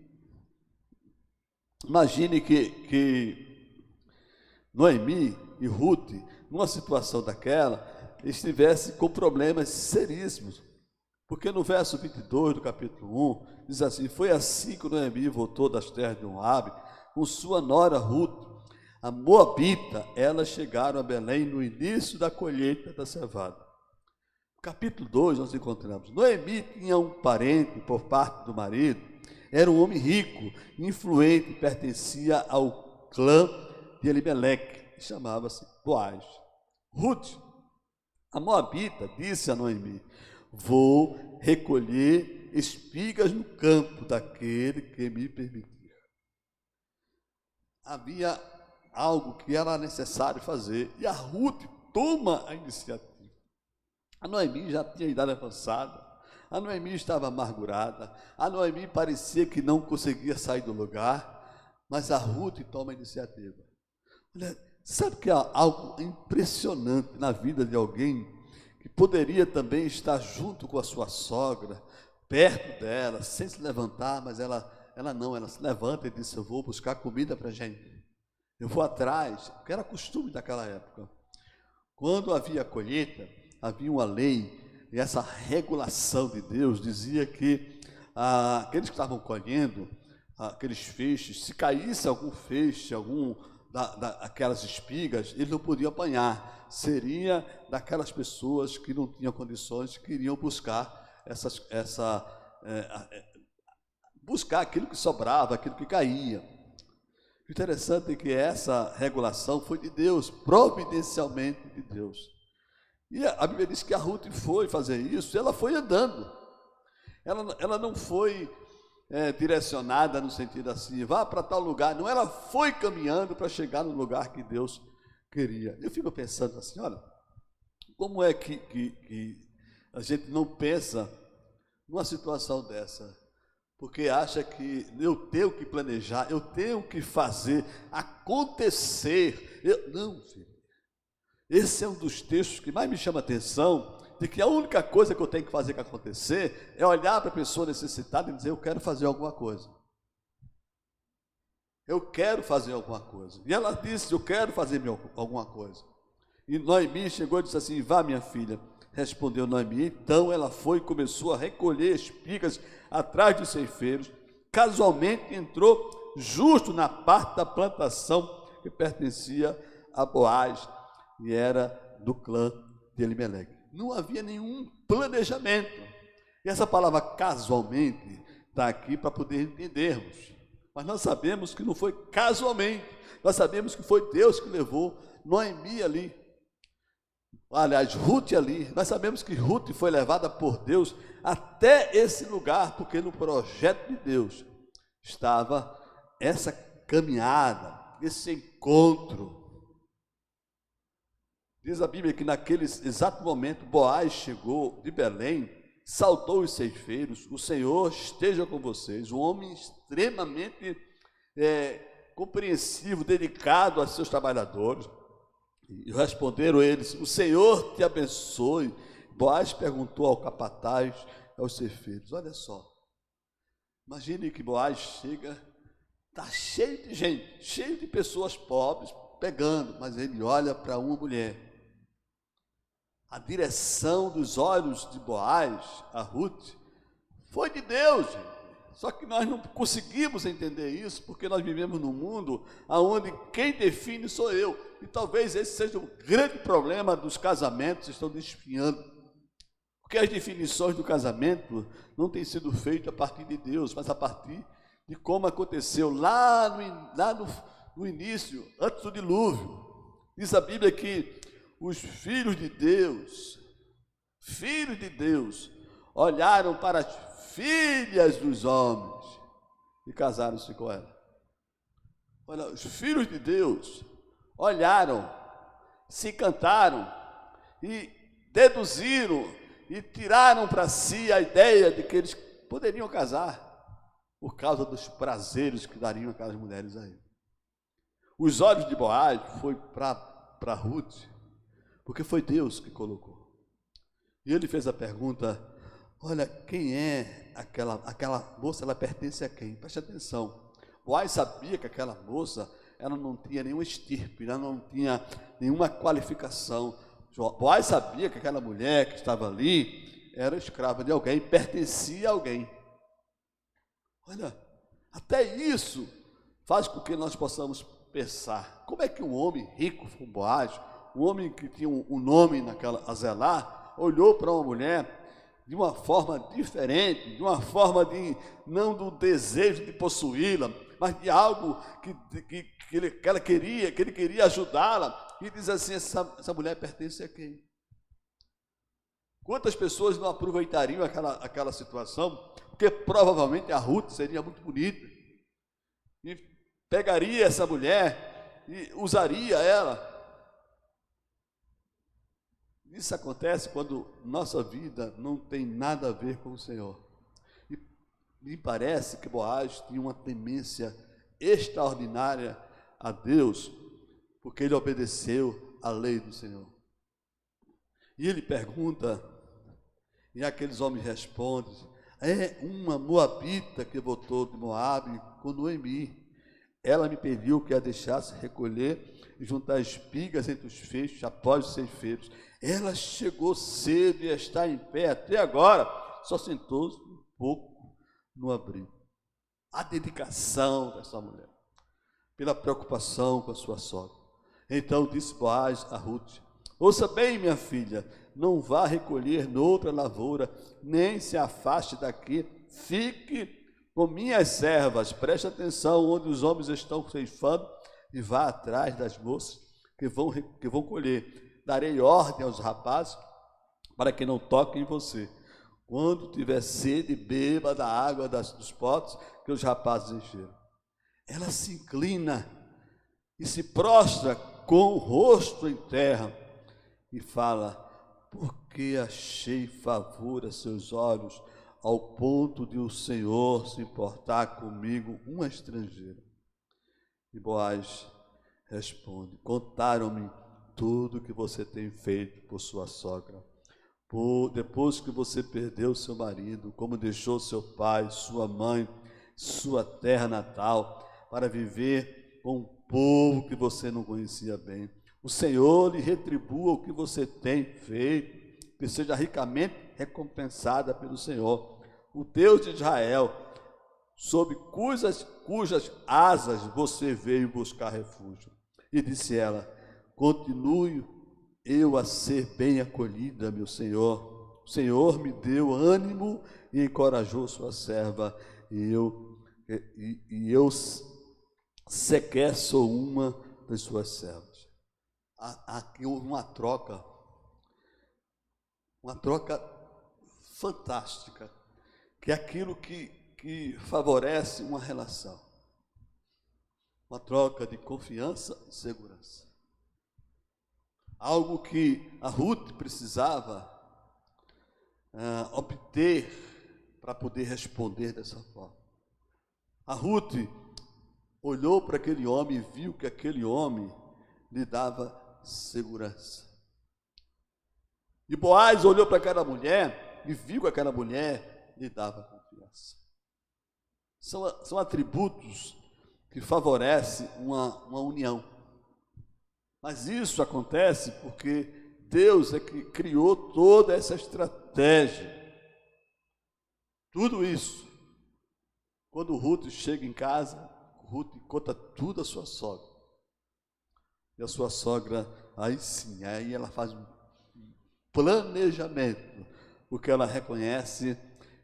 Noemi e Ruth, numa situação daquela, estivessem com problemas seríssimos. Porque no verso 22 do capítulo 1, diz assim: foi assim que Noemi voltou das terras de Moabe, com sua nora Ruth, a moabita. Elas chegaram a Belém no início da colheita da cevada. No capítulo 2 nós encontramos: Noemi tinha um parente por parte do marido, era um homem rico, influente, pertencia ao clã de Elimeleque, chamava-se Boaz. Ruth, a moabita, disse a Noemi: vou recolher espigas no campo daquele que me permitir. Havia algo que era necessário fazer, e a Ruth toma a iniciativa. A Noemi já tinha idade avançada, a Noemi estava amargurada, a Noemi parecia que não conseguia sair do lugar, mas a Ruth toma a iniciativa. Olha, sabe que há algo impressionante na vida de alguém que poderia também estar junto com a sua sogra, perto dela, sem se levantar, mas ela se levanta e diz: eu vou buscar comida para a gente, eu vou atrás, porque era costume daquela época. Quando havia colheita, havia uma lei, e essa regulação de Deus dizia que aqueles que estavam colhendo aqueles feixes, se caísse algum feixe, aquelas espigas, eles não podiam apanhar. Seria daquelas pessoas que não tinham condições, que iriam buscar buscar aquilo que sobrava, aquilo que caía. O interessante é que essa regulação foi de Deus, providencialmente de Deus. E a Bíblia diz que a Ruth foi fazer isso, ela foi andando. Ela não foi direcionada no sentido assim, vá para tal lugar. Não, ela foi caminhando para chegar no lugar que Deus queria. Eu fico pensando assim, olha, como é que a gente não pensa numa situação dessa? Porque acha que eu tenho que planejar, eu tenho que fazer acontecer. Não, filho. Esse é um dos textos que mais me chama a atenção, de que a única coisa que eu tenho que fazer que acontecer é olhar para a pessoa necessitada e dizer: eu quero fazer alguma coisa. Eu quero fazer alguma coisa. E ela disse: eu quero fazer alguma coisa. E Noemi chegou e disse assim: vá, minha filha. Respondeu Noemi. Então ela foi e começou a recolher espigas atrás dos ceifeiros. Casualmente entrou justo na parte da plantação que pertencia a Boaz, e era do clã de Elimeleque. Não havia nenhum planejamento. E essa palavra casualmente está aqui para poder entendermos. Mas nós sabemos que não foi casualmente. Nós sabemos que foi Deus que levou Noemi ali. Aliás, Ruth ali. Nós sabemos que Ruth foi levada por Deus até esse lugar, porque no projeto de Deus estava essa caminhada, esse encontro. Diz a Bíblia que naquele exato momento Boaz chegou de Belém, saudou os ceifeiros: o Senhor esteja com vocês. Um homem extremamente compreensivo, dedicado a seus trabalhadores. E responderam eles: o Senhor te abençoe. Boaz perguntou ao capataz, aos ceifeiros: olha só, imagine que Boaz chega, está cheio de gente, cheio de pessoas pobres, pegando, mas ele olha para uma mulher. A direção dos olhos de Boaz, a Ruth, foi de Deus, gente. Só que nós não conseguimos entender isso, porque nós vivemos num mundo onde quem define sou eu. E talvez esse seja o grande problema dos casamentos que estão desfiando. Porque as definições do casamento não têm sido feitas a partir de Deus, mas a partir de como aconteceu lá no início, antes do dilúvio. Diz a Bíblia que os filhos de Deus, olharam para as filhas dos homens e casaram-se com ela. Olha, os filhos de Deus olharam, se encantaram e deduziram e tiraram para si a ideia de que eles poderiam casar por causa dos prazeres que dariam aquelas mulheres aí. Os olhos de Boaz foi para Ruth, porque foi Deus que colocou. E ele fez a pergunta: olha, quem é aquela moça, ela pertence a quem? Preste atenção. Boaz sabia que aquela moça, ela não tinha nenhuma estirpe, ela não tinha nenhuma qualificação. Boaz sabia que aquela mulher que estava ali era escrava de alguém, pertencia a alguém. Olha, até isso faz com que nós possamos pensar, como é que um homem rico como Boaz, um homem que tinha um nome naquela Azelá, olhou para uma mulher de uma forma diferente, de uma forma não do desejo de possuí-la, mas de algo que ele queria ajudá-la, e diz assim, essa mulher pertence a quem? Quantas pessoas não aproveitariam aquela situação, porque provavelmente a Ruth seria muito bonita, e pegaria essa mulher e usaria ela. Isso acontece quando nossa vida não tem nada a ver com o Senhor. E me parece que Boaz tinha uma temência extraordinária a Deus, porque ele obedeceu à lei do Senhor. E ele pergunta, e aqueles homens respondem, é uma moabita que voltou de Moabe com Noemi. Ela me pediu que a deixasse recolher e juntar espigas entre os feixes após os ceifeiros. Ela chegou cedo e está em pé até agora, só sentou-se um pouco no abrigo. A dedicação dessa mulher, pela preocupação com a sua sogra. Então disse Boaz a Ruth, ouça bem, minha filha, não vá recolher noutra lavoura, nem se afaste daqui, fique com minhas servas, preste atenção onde os homens estão ceifando e vá atrás das moças que vão colher. Darei ordem aos rapazes para que não toquem em você. Quando tiver sede, beba da água dos potes que os rapazes encheram. Ela se inclina e se prostra com o rosto em terra e fala, porque achei favor a seus olhos ao ponto de o Senhor se importar comigo, uma estrangeira. E Boaz responde, contaram-me tudo que você tem feito por sua sogra. Depois que você perdeu seu marido, como deixou seu pai, sua mãe, sua terra natal, para viver com um povo que você não conhecia bem. O Senhor lhe retribua o que você tem feito, que seja ricamente recompensada pelo Senhor, o Deus de Israel, sob cujas asas você veio buscar refúgio. E disse ela, continue eu a ser bem acolhida, meu Senhor. O Senhor me deu ânimo e encorajou sua serva, e eu sequer sou uma das suas servas. Aqui houve uma troca fantástica, que é aquilo que favorece uma relação. Uma troca de confiança e segurança. Algo que a Ruth precisava obter para poder responder dessa forma. A Ruth olhou para aquele homem e viu que aquele homem lhe dava segurança. E Boaz olhou para aquela mulher e viu que aquela mulher lhe dava confiança. São atributos que favorecem uma união. Mas isso acontece porque Deus é que criou toda essa estratégia. Tudo isso. Quando Ruth chega em casa, Ruth conta tudo à sua sogra. E a sua sogra, aí sim, aí ela faz um planejamento, porque ela reconhece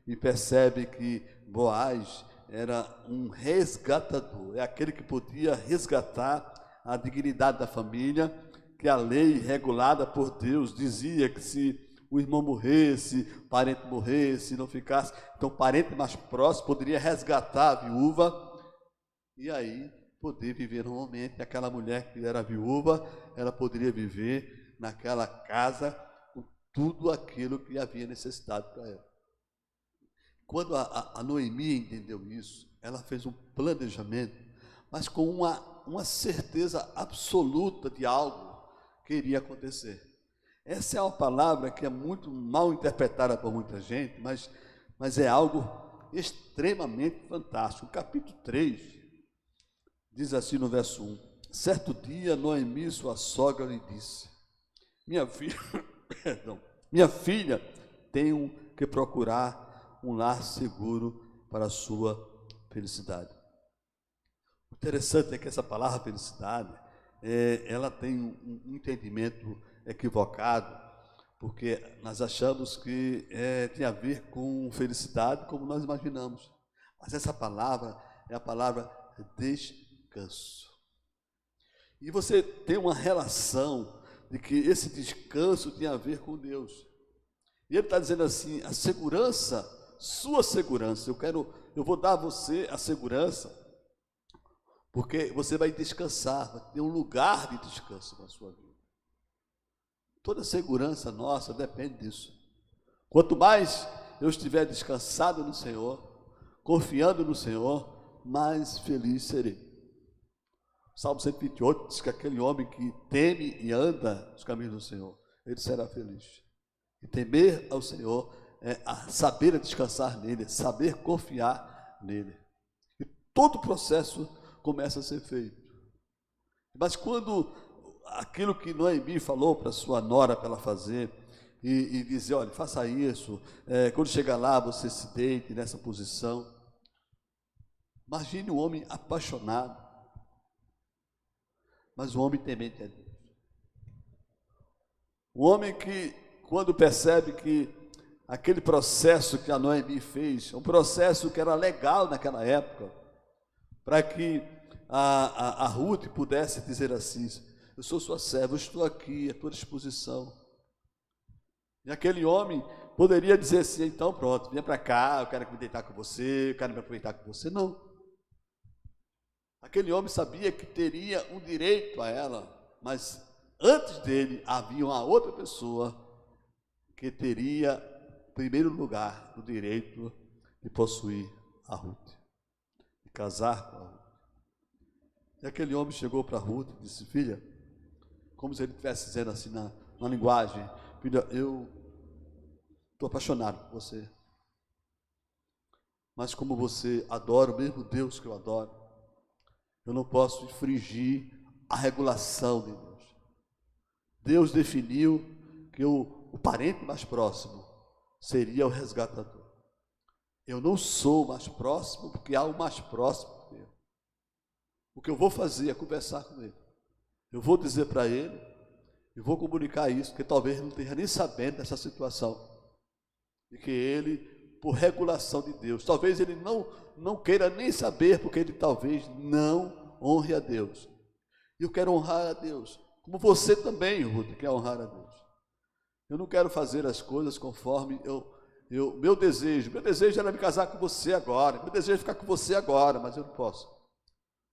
e percebe que Boaz era um resgatador, é aquele que podia resgatar a dignidade da família, que a lei regulada por Deus dizia que se o irmão morresse, o parente morresse, não ficasse, então o parente mais próximo poderia resgatar a viúva, e aí poder viver normalmente. Aquela mulher que era viúva, ela poderia viver naquela casa com tudo aquilo que havia necessidade para ela. Quando a Noemi entendeu isso, ela fez um planejamento, mas com uma certeza absoluta de algo que iria acontecer. Essa é uma palavra que é muito mal interpretada por muita gente, mas é algo extremamente fantástico. O capítulo 3 diz assim no verso 1: certo dia, Noemi, sua sogra, lhe disse: minha filha, tenho que procurar um lar seguro para a sua felicidade. O interessante é que essa palavra felicidade, ela tem um entendimento equivocado, porque nós achamos que tem a ver com felicidade como nós imaginamos. Mas essa palavra é a palavra descanso. E você tem uma relação de que esse descanso tem a ver com Deus. E ele está dizendo assim: a segurança, sua segurança, eu vou dar a você a segurança, porque você vai descansar, vai ter um lugar de descanso na sua vida. Toda segurança nossa depende disso. Quanto mais eu estiver descansado no Senhor, confiando no Senhor, mais feliz serei. O Salmo 128 diz que aquele homem que teme e anda nos caminhos do Senhor, ele será feliz. E temer ao Senhor é saber descansar nele, saber confiar nele. E todo o processo começa a ser feito. Mas quando aquilo que Noemi falou para sua nora para ela fazer, e dizer: olha, faça isso, quando chegar lá você se deite nessa posição. Imagine um homem apaixonado, mas um homem temente a Deus. Um homem que, quando percebe que aquele processo que a Noemi fez, um processo que era legal naquela época, para que a Ruth pudesse dizer assim: eu sou sua serva, eu estou aqui à tua disposição. E aquele homem poderia dizer assim: então pronto, venha para cá, eu quero me deitar com você, eu quero me aproveitar com você. Não. Aquele homem sabia que teria um direito a ela, mas antes dele havia uma outra pessoa que teria, em primeiro lugar, o direito de possuir a Ruth, de casar com a Ruth. E aquele homem chegou para Ruth e disse: filha, como se ele estivesse dizendo assim na linguagem: filha, eu estou apaixonado por você, mas como você adora o mesmo Deus que eu adoro, eu não posso infringir a regulação de Deus. Deus definiu que o parente mais próximo seria o resgatador. Eu não sou mais próximo porque há o mais próximo que eu. O que eu vou fazer é conversar com ele. Eu vou dizer para ele, e vou comunicar isso, porque talvez ele não esteja nem sabendo dessa situação. E que ele, por regulação de Deus, talvez ele não queira nem saber, porque ele talvez não honre a Deus. E eu quero honrar a Deus, como você também, Ruth, quer honrar a Deus. Eu não quero fazer as coisas conforme meu desejo era me casar com você agora, meu desejo é ficar com você agora, mas eu não posso,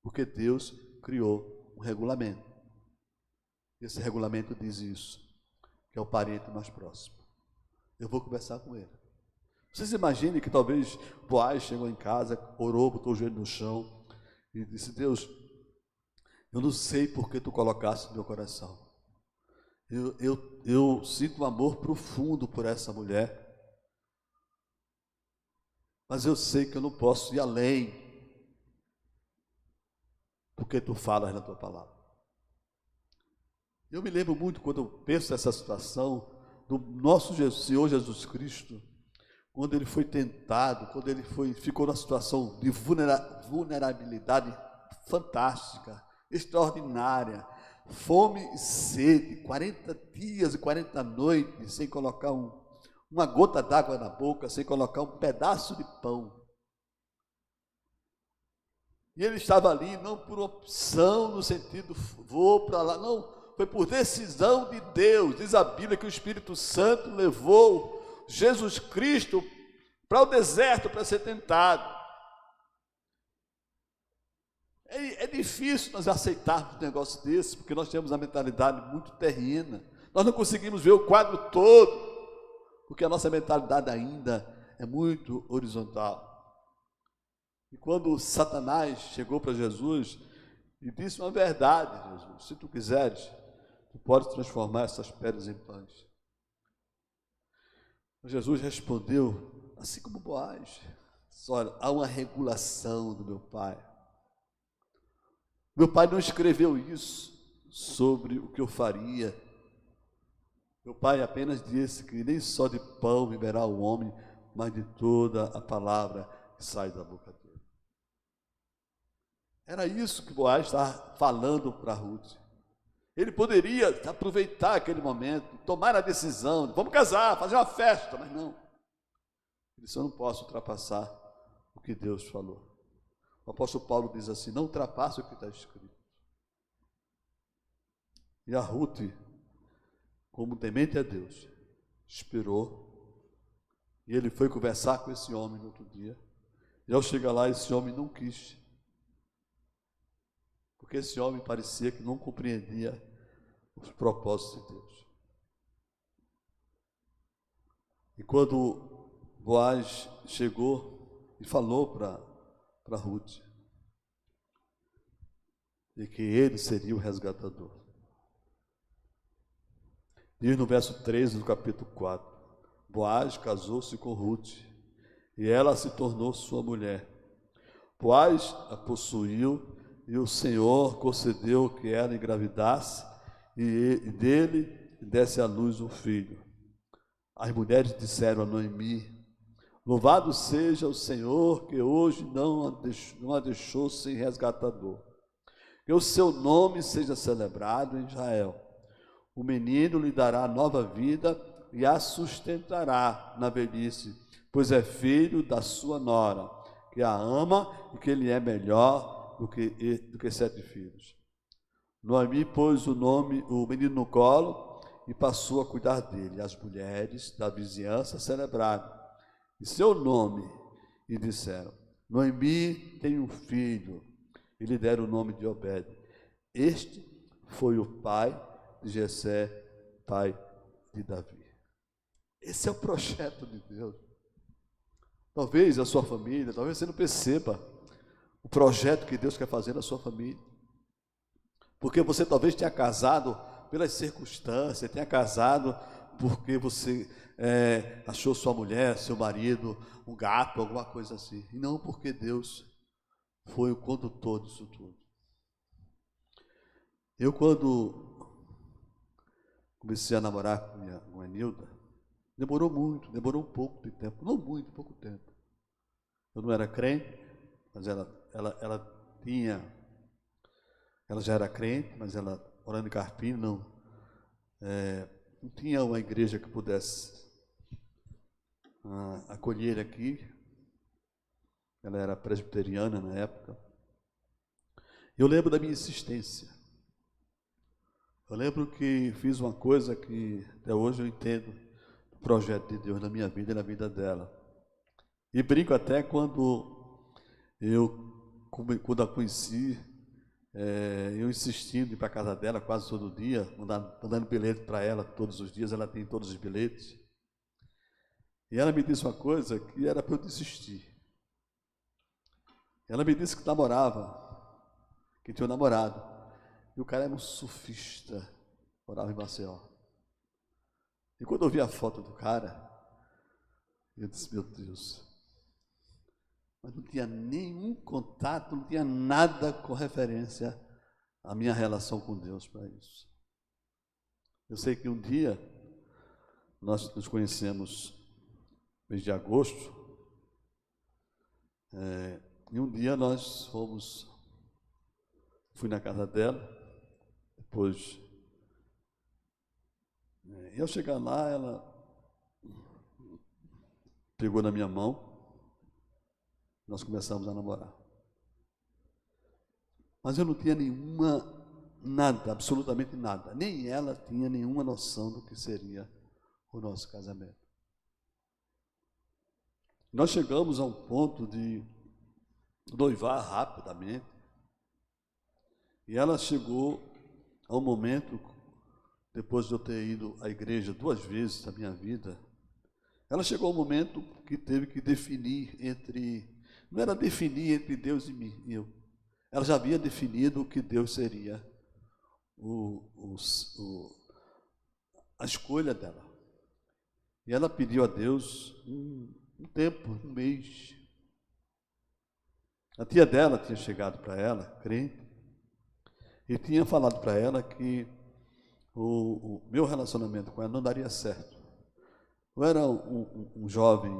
porque Deus criou um regulamento. Esse regulamento diz isso, que é o parente mais próximo. Eu vou conversar com ele. Vocês imaginem que talvez Boaz chegou em casa, orou, botou o joelho no chão e disse: Deus, eu não sei por que tu colocaste no meu coração. Eu sinto um amor profundo por essa mulher, mas eu sei que eu não posso ir além, porque tu falas na tua palavra. Eu me lembro muito, quando eu penso nessa situação, do nosso Senhor Jesus Cristo, quando ele foi tentado, quando ele ficou numa situação de vulnerabilidade fantástica, extraordinária, fome e sede, 40 dias e 40 noites, sem colocar uma gota d'água na boca, sem colocar um pedaço de pão. E ele estava ali não por opção, no sentido, vou para lá, não, foi por decisão de Deus. Diz a Bíblia que o Espírito Santo levou Jesus Cristo para o deserto para ser tentado. É difícil nós aceitarmos um negócio desse, porque nós temos a mentalidade muito terrena. Nós não conseguimos ver o quadro todo, porque a nossa mentalidade ainda é muito horizontal. E quando Satanás chegou para Jesus e disse uma verdade: Jesus, se tu quiseres, tu pode transformar essas pedras em pães. Jesus respondeu, assim como Boaz, olha, há uma regulação do meu pai. Meu pai não escreveu isso sobre o que eu faria. Meu pai apenas disse que nem só de pão viverá o homem, mas de toda a palavra que sai da boca dele. Era isso que Boaz estava falando para Ruth. Ele poderia aproveitar aquele momento, tomar a decisão, de, vamos casar, fazer uma festa, mas não. Ele disse, eu não posso ultrapassar o que Deus falou. O apóstolo Paulo diz assim, não ultrapasse o que está escrito. E a Ruth, como temente a Deus, esperou, e ele foi conversar com esse homem no outro dia, e ao chegar lá, esse homem não quis, porque esse homem parecia que não compreendia os propósitos de Deus. E quando Boaz chegou e falou para Ruth, de que ele seria o resgatador. Diz no verso 13 do capítulo 4, Boaz casou-se com Ruth, e ela se tornou sua mulher. Boaz a possuiu, e o Senhor concedeu que ela engravidasse, e dele desse à luz um filho. As mulheres disseram a Noemi, louvado seja o Senhor, que hoje não a deixou sem resgatador. Que o seu nome seja celebrado em Israel. O menino lhe dará nova vida e a sustentará na velhice, pois é filho da sua nora, que a ama e que lhe é melhor do que 7 filhos. Noemi pôs o menino no colo e passou a cuidar dele. As mulheres da vizinhança celebraram em seu nome e disseram, Noemi tem um filho, e lhe deram o nome de Obed. Este foi o pai de Jessé, pai de Davi. Esse é o projeto de Deus. Talvez a sua família, talvez você não perceba o projeto que Deus quer fazer na sua família. Porque você talvez tenha casado pelas circunstâncias, tenha casado porque você achou sua mulher, seu marido, um gato, alguma coisa assim. E não porque Deus foi o condutor disso tudo. Eu, quando comecei a namorar com a Nilda, demorou um pouco de tempo, não muito, pouco tempo. Eu não era crente, mas ela já era crente, mas ela, morando em Carpina, não tinha uma igreja que pudesse acolher aqui. Ela era presbiteriana na época. Eu lembro da minha insistência. Eu lembro que fiz uma coisa que até hoje eu entendo o projeto de Deus na minha vida e na vida dela. E brinco até quando a conheci, eu insistindo em ir para a casa dela quase todo dia, mandando bilhete para ela todos os dias, ela tem todos os bilhetes. E ela me disse uma coisa que era para eu desistir. Ela me disse que namorava, que tinha um namorado. E o cara era um surfista, morava em Maceió. E quando eu vi a foto do cara, eu disse, meu Deus. Mas não tinha nenhum contato, não tinha nada com referência à minha relação com Deus para isso. Eu sei que um dia, nós nos conhecemos no mês de agosto, e um dia nós fui na casa dela, depois, e ao chegar lá, ela pegou na minha mão, nós começamos a namorar. Mas eu não tinha nada, absolutamente nada, nem ela tinha nenhuma noção do que seria o nosso casamento. Nós chegamos a um ponto de noivar rapidamente, e ela chegou a um momento, depois de eu ter ido à igreja 2 vezes na minha vida, ela chegou a um momento que teve que definir não era definir entre Deus e mim, ela já havia definido o que Deus seria a escolha dela. E ela pediu a Deus um tempo, um mês. A tia dela tinha chegado para ela, crente, e tinha falado para ela que o meu relacionamento com ela não daria certo. Eu era um jovem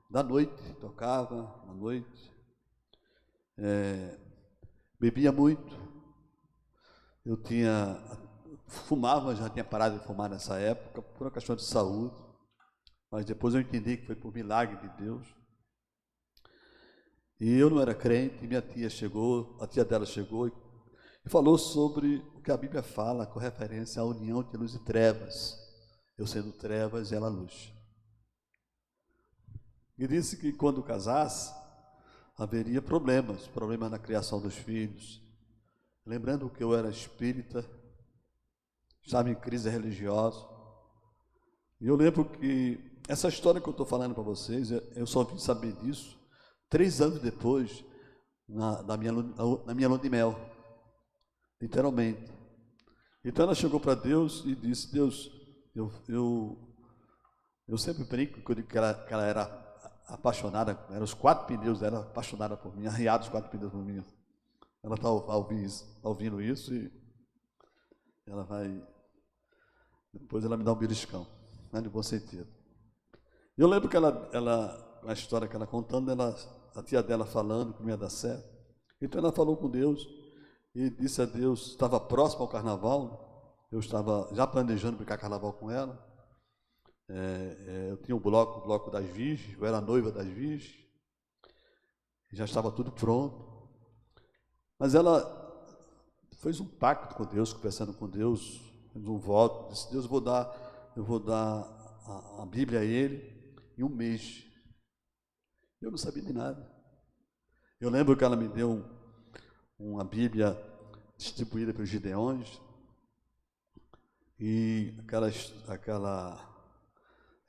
da noite, tocava na noite, bebia muito, eu fumava, já tinha parado de fumar nessa época, por uma questão de saúde, mas depois eu entendi que foi por milagre de Deus. E eu não era crente, e minha tia chegou, a tia dela chegou e falou sobre o que a Bíblia fala com referência à união de luz e trevas, eu sendo trevas e ela luz. E disse que quando casasse, haveria problemas na criação dos filhos. Lembrando que eu era espírita, estava em crise religiosa. E eu lembro que essa história que eu estou falando para vocês, eu só vim saber disso 3 anos depois, na minha lua de mel, literalmente. Então ela chegou para Deus e disse: Deus, eu sempre brinco que eu digo que ela era apaixonada, eram os 4 pneus dela apaixonada por mim, arriados os 4 pneus por mim. Ela está ouvindo isso e ela vai, depois ela me dá um beliscão, né, de bom sentido. Eu lembro que a história que ela contando, a tia dela falando que não ia dar certo. Então ela falou com Deus e disse a Deus, estava próximo ao carnaval, eu estava já planejando brincar carnaval com ela. Eu tinha o bloco das virgens, eu era noiva das virgens, já estava tudo pronto. Mas ela fez um pacto com Deus, conversando com Deus, fez um voto, disse: Deus, eu vou dar a Bíblia a ele em um mês. Eu não sabia de nada. Eu lembro que ela me deu uma Bíblia distribuída pelos Gideões, e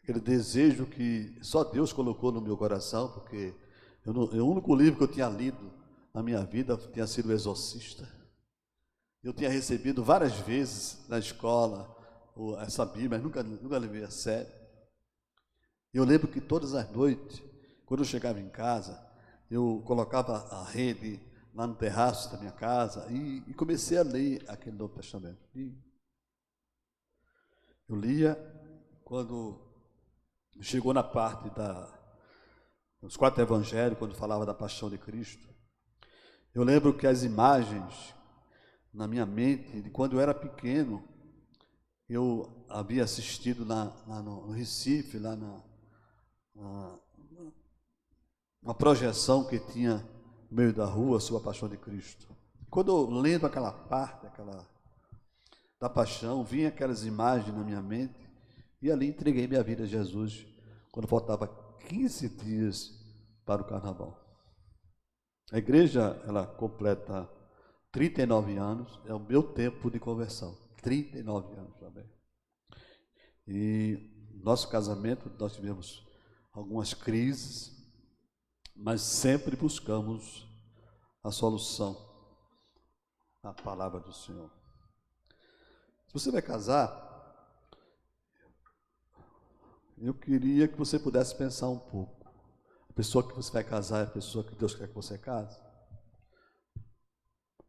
aquele desejo que só Deus colocou no meu coração, porque o único livro que eu tinha lido na minha vida tinha sido O Exorcista. Eu tinha recebido várias vezes na escola essa Bíblia, mas nunca levei a sério. Eu lembro que todas as noites, quando eu chegava em casa, eu colocava a rede lá no terraço da minha casa e comecei a ler aquele Novo Testamento. E eu lia quando chegou na parte dos 4 evangelhos, quando falava da paixão de Cristo. Eu lembro que as imagens na minha mente, de quando eu era pequeno, eu havia assistido no Recife, lá uma projeção que tinha no meio da rua sobre a paixão de Cristo. Quando eu lendo aquela parte, da paixão, vinha aquelas imagens na minha mente, e ali entreguei minha vida a Jesus, quando faltava 15 dias para o carnaval. A igreja, ela completa 39 anos, é o meu tempo de conversão, 39 anos também. E nosso casamento, nós tivemos algumas crises, mas sempre buscamos a solução na palavra do Senhor. Se você vai casar, eu queria que você pudesse pensar um pouco. A pessoa que você vai casar é a pessoa que Deus quer que você case?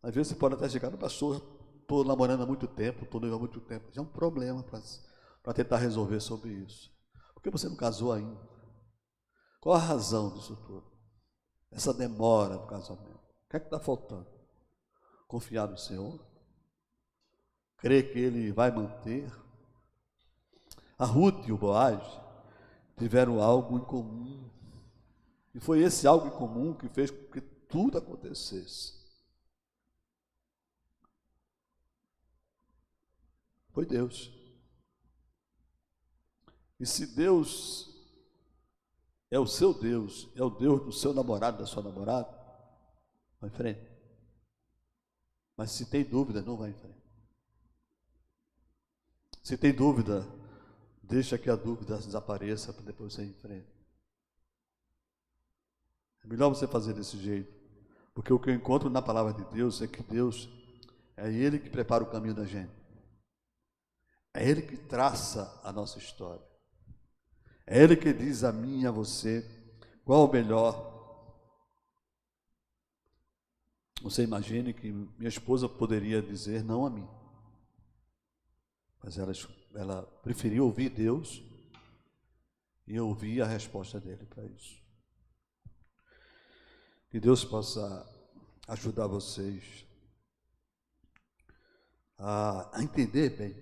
Às vezes você pode até chegar no pastor: estou namorando há muito tempo, estou noivo há muito tempo. Já é um problema para tentar resolver sobre isso. Por que você não casou ainda? Qual a razão disso tudo? Essa demora do casamento. O que é que está faltando? Confiar no Senhor? Crer que Ele vai manter? A Ruth e o Boaz tiveram algo em comum. E foi esse algo em comum que fez com que tudo acontecesse. Foi Deus. E se Deus é o seu Deus, é o Deus do seu namorado, da sua namorada, vai em frente. Mas se tem dúvida, não vai em frente. Se tem dúvida, deixa que a dúvida desapareça para depois você ir em frente. É melhor você fazer desse jeito, porque o que eu encontro na palavra de Deus é que Deus É Ele que prepara o caminho da gente. É Ele que traça a nossa história. É Ele que diz a mim e a você qual o melhor. Você imagine que minha esposa poderia dizer não a mim. Mas ela preferiu ouvir Deus e ouvir a resposta dele para isso. Que Deus possa ajudar vocês a entender bem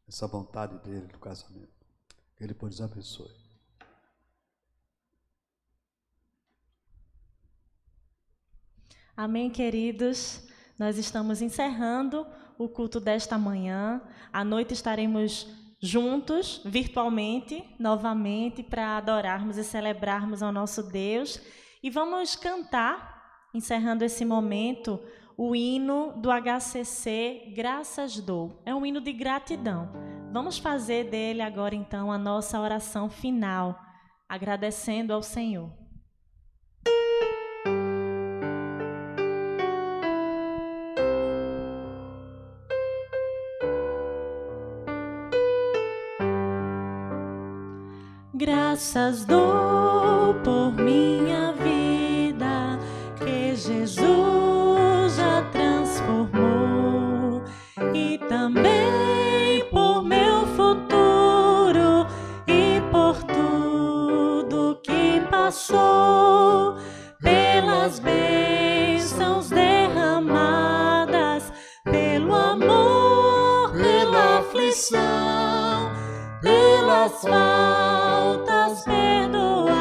essa vontade dele do casamento. Que Ele nos abençoe. Amém, queridos. Nós estamos encerrando o culto desta manhã. À noite estaremos juntos, virtualmente, novamente, para adorarmos e celebrarmos ao nosso Deus. E vamos cantar, encerrando esse momento, o hino do HCC Graças Dou. É um hino de gratidão. Vamos fazer dele agora, então, a nossa oração final, agradecendo ao Senhor. Graças dou por minha vida, que Jesus já transformou, e também por meu futuro e por tudo que passou, pelas bênçãos derramadas, pelo amor, pela aflição, pelas faltas perdoadas.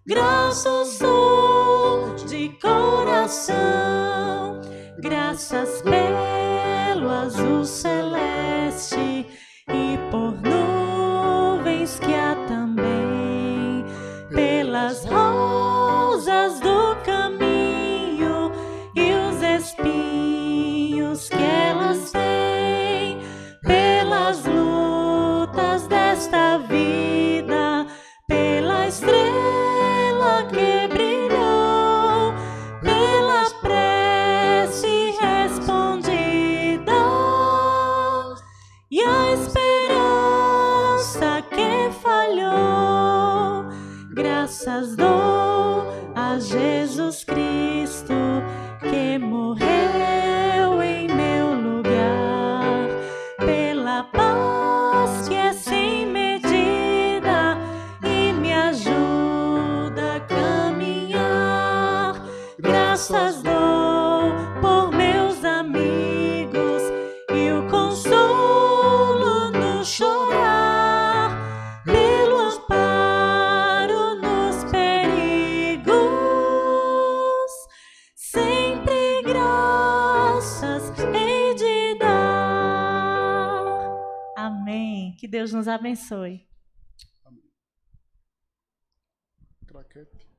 Graças dou de coração, graças pelo azul celeste e por nuvens que há também, pelas rosas do caminho e os espinhos que elas têm, pelas lutas desta vida, pela estrela que brilhou, pela prece respondida e a esperança que falhou. Graças dou a Jesus Cristo, que morreu em meu lugar, pela paz que é sem medida e me ajuda a caminhar. Graças dou por meus amigos e o consolo no chorar, pelo amparo nos perigos. Sempre graças hei de dar. Amém. Que Deus nos abençoe. Craquete.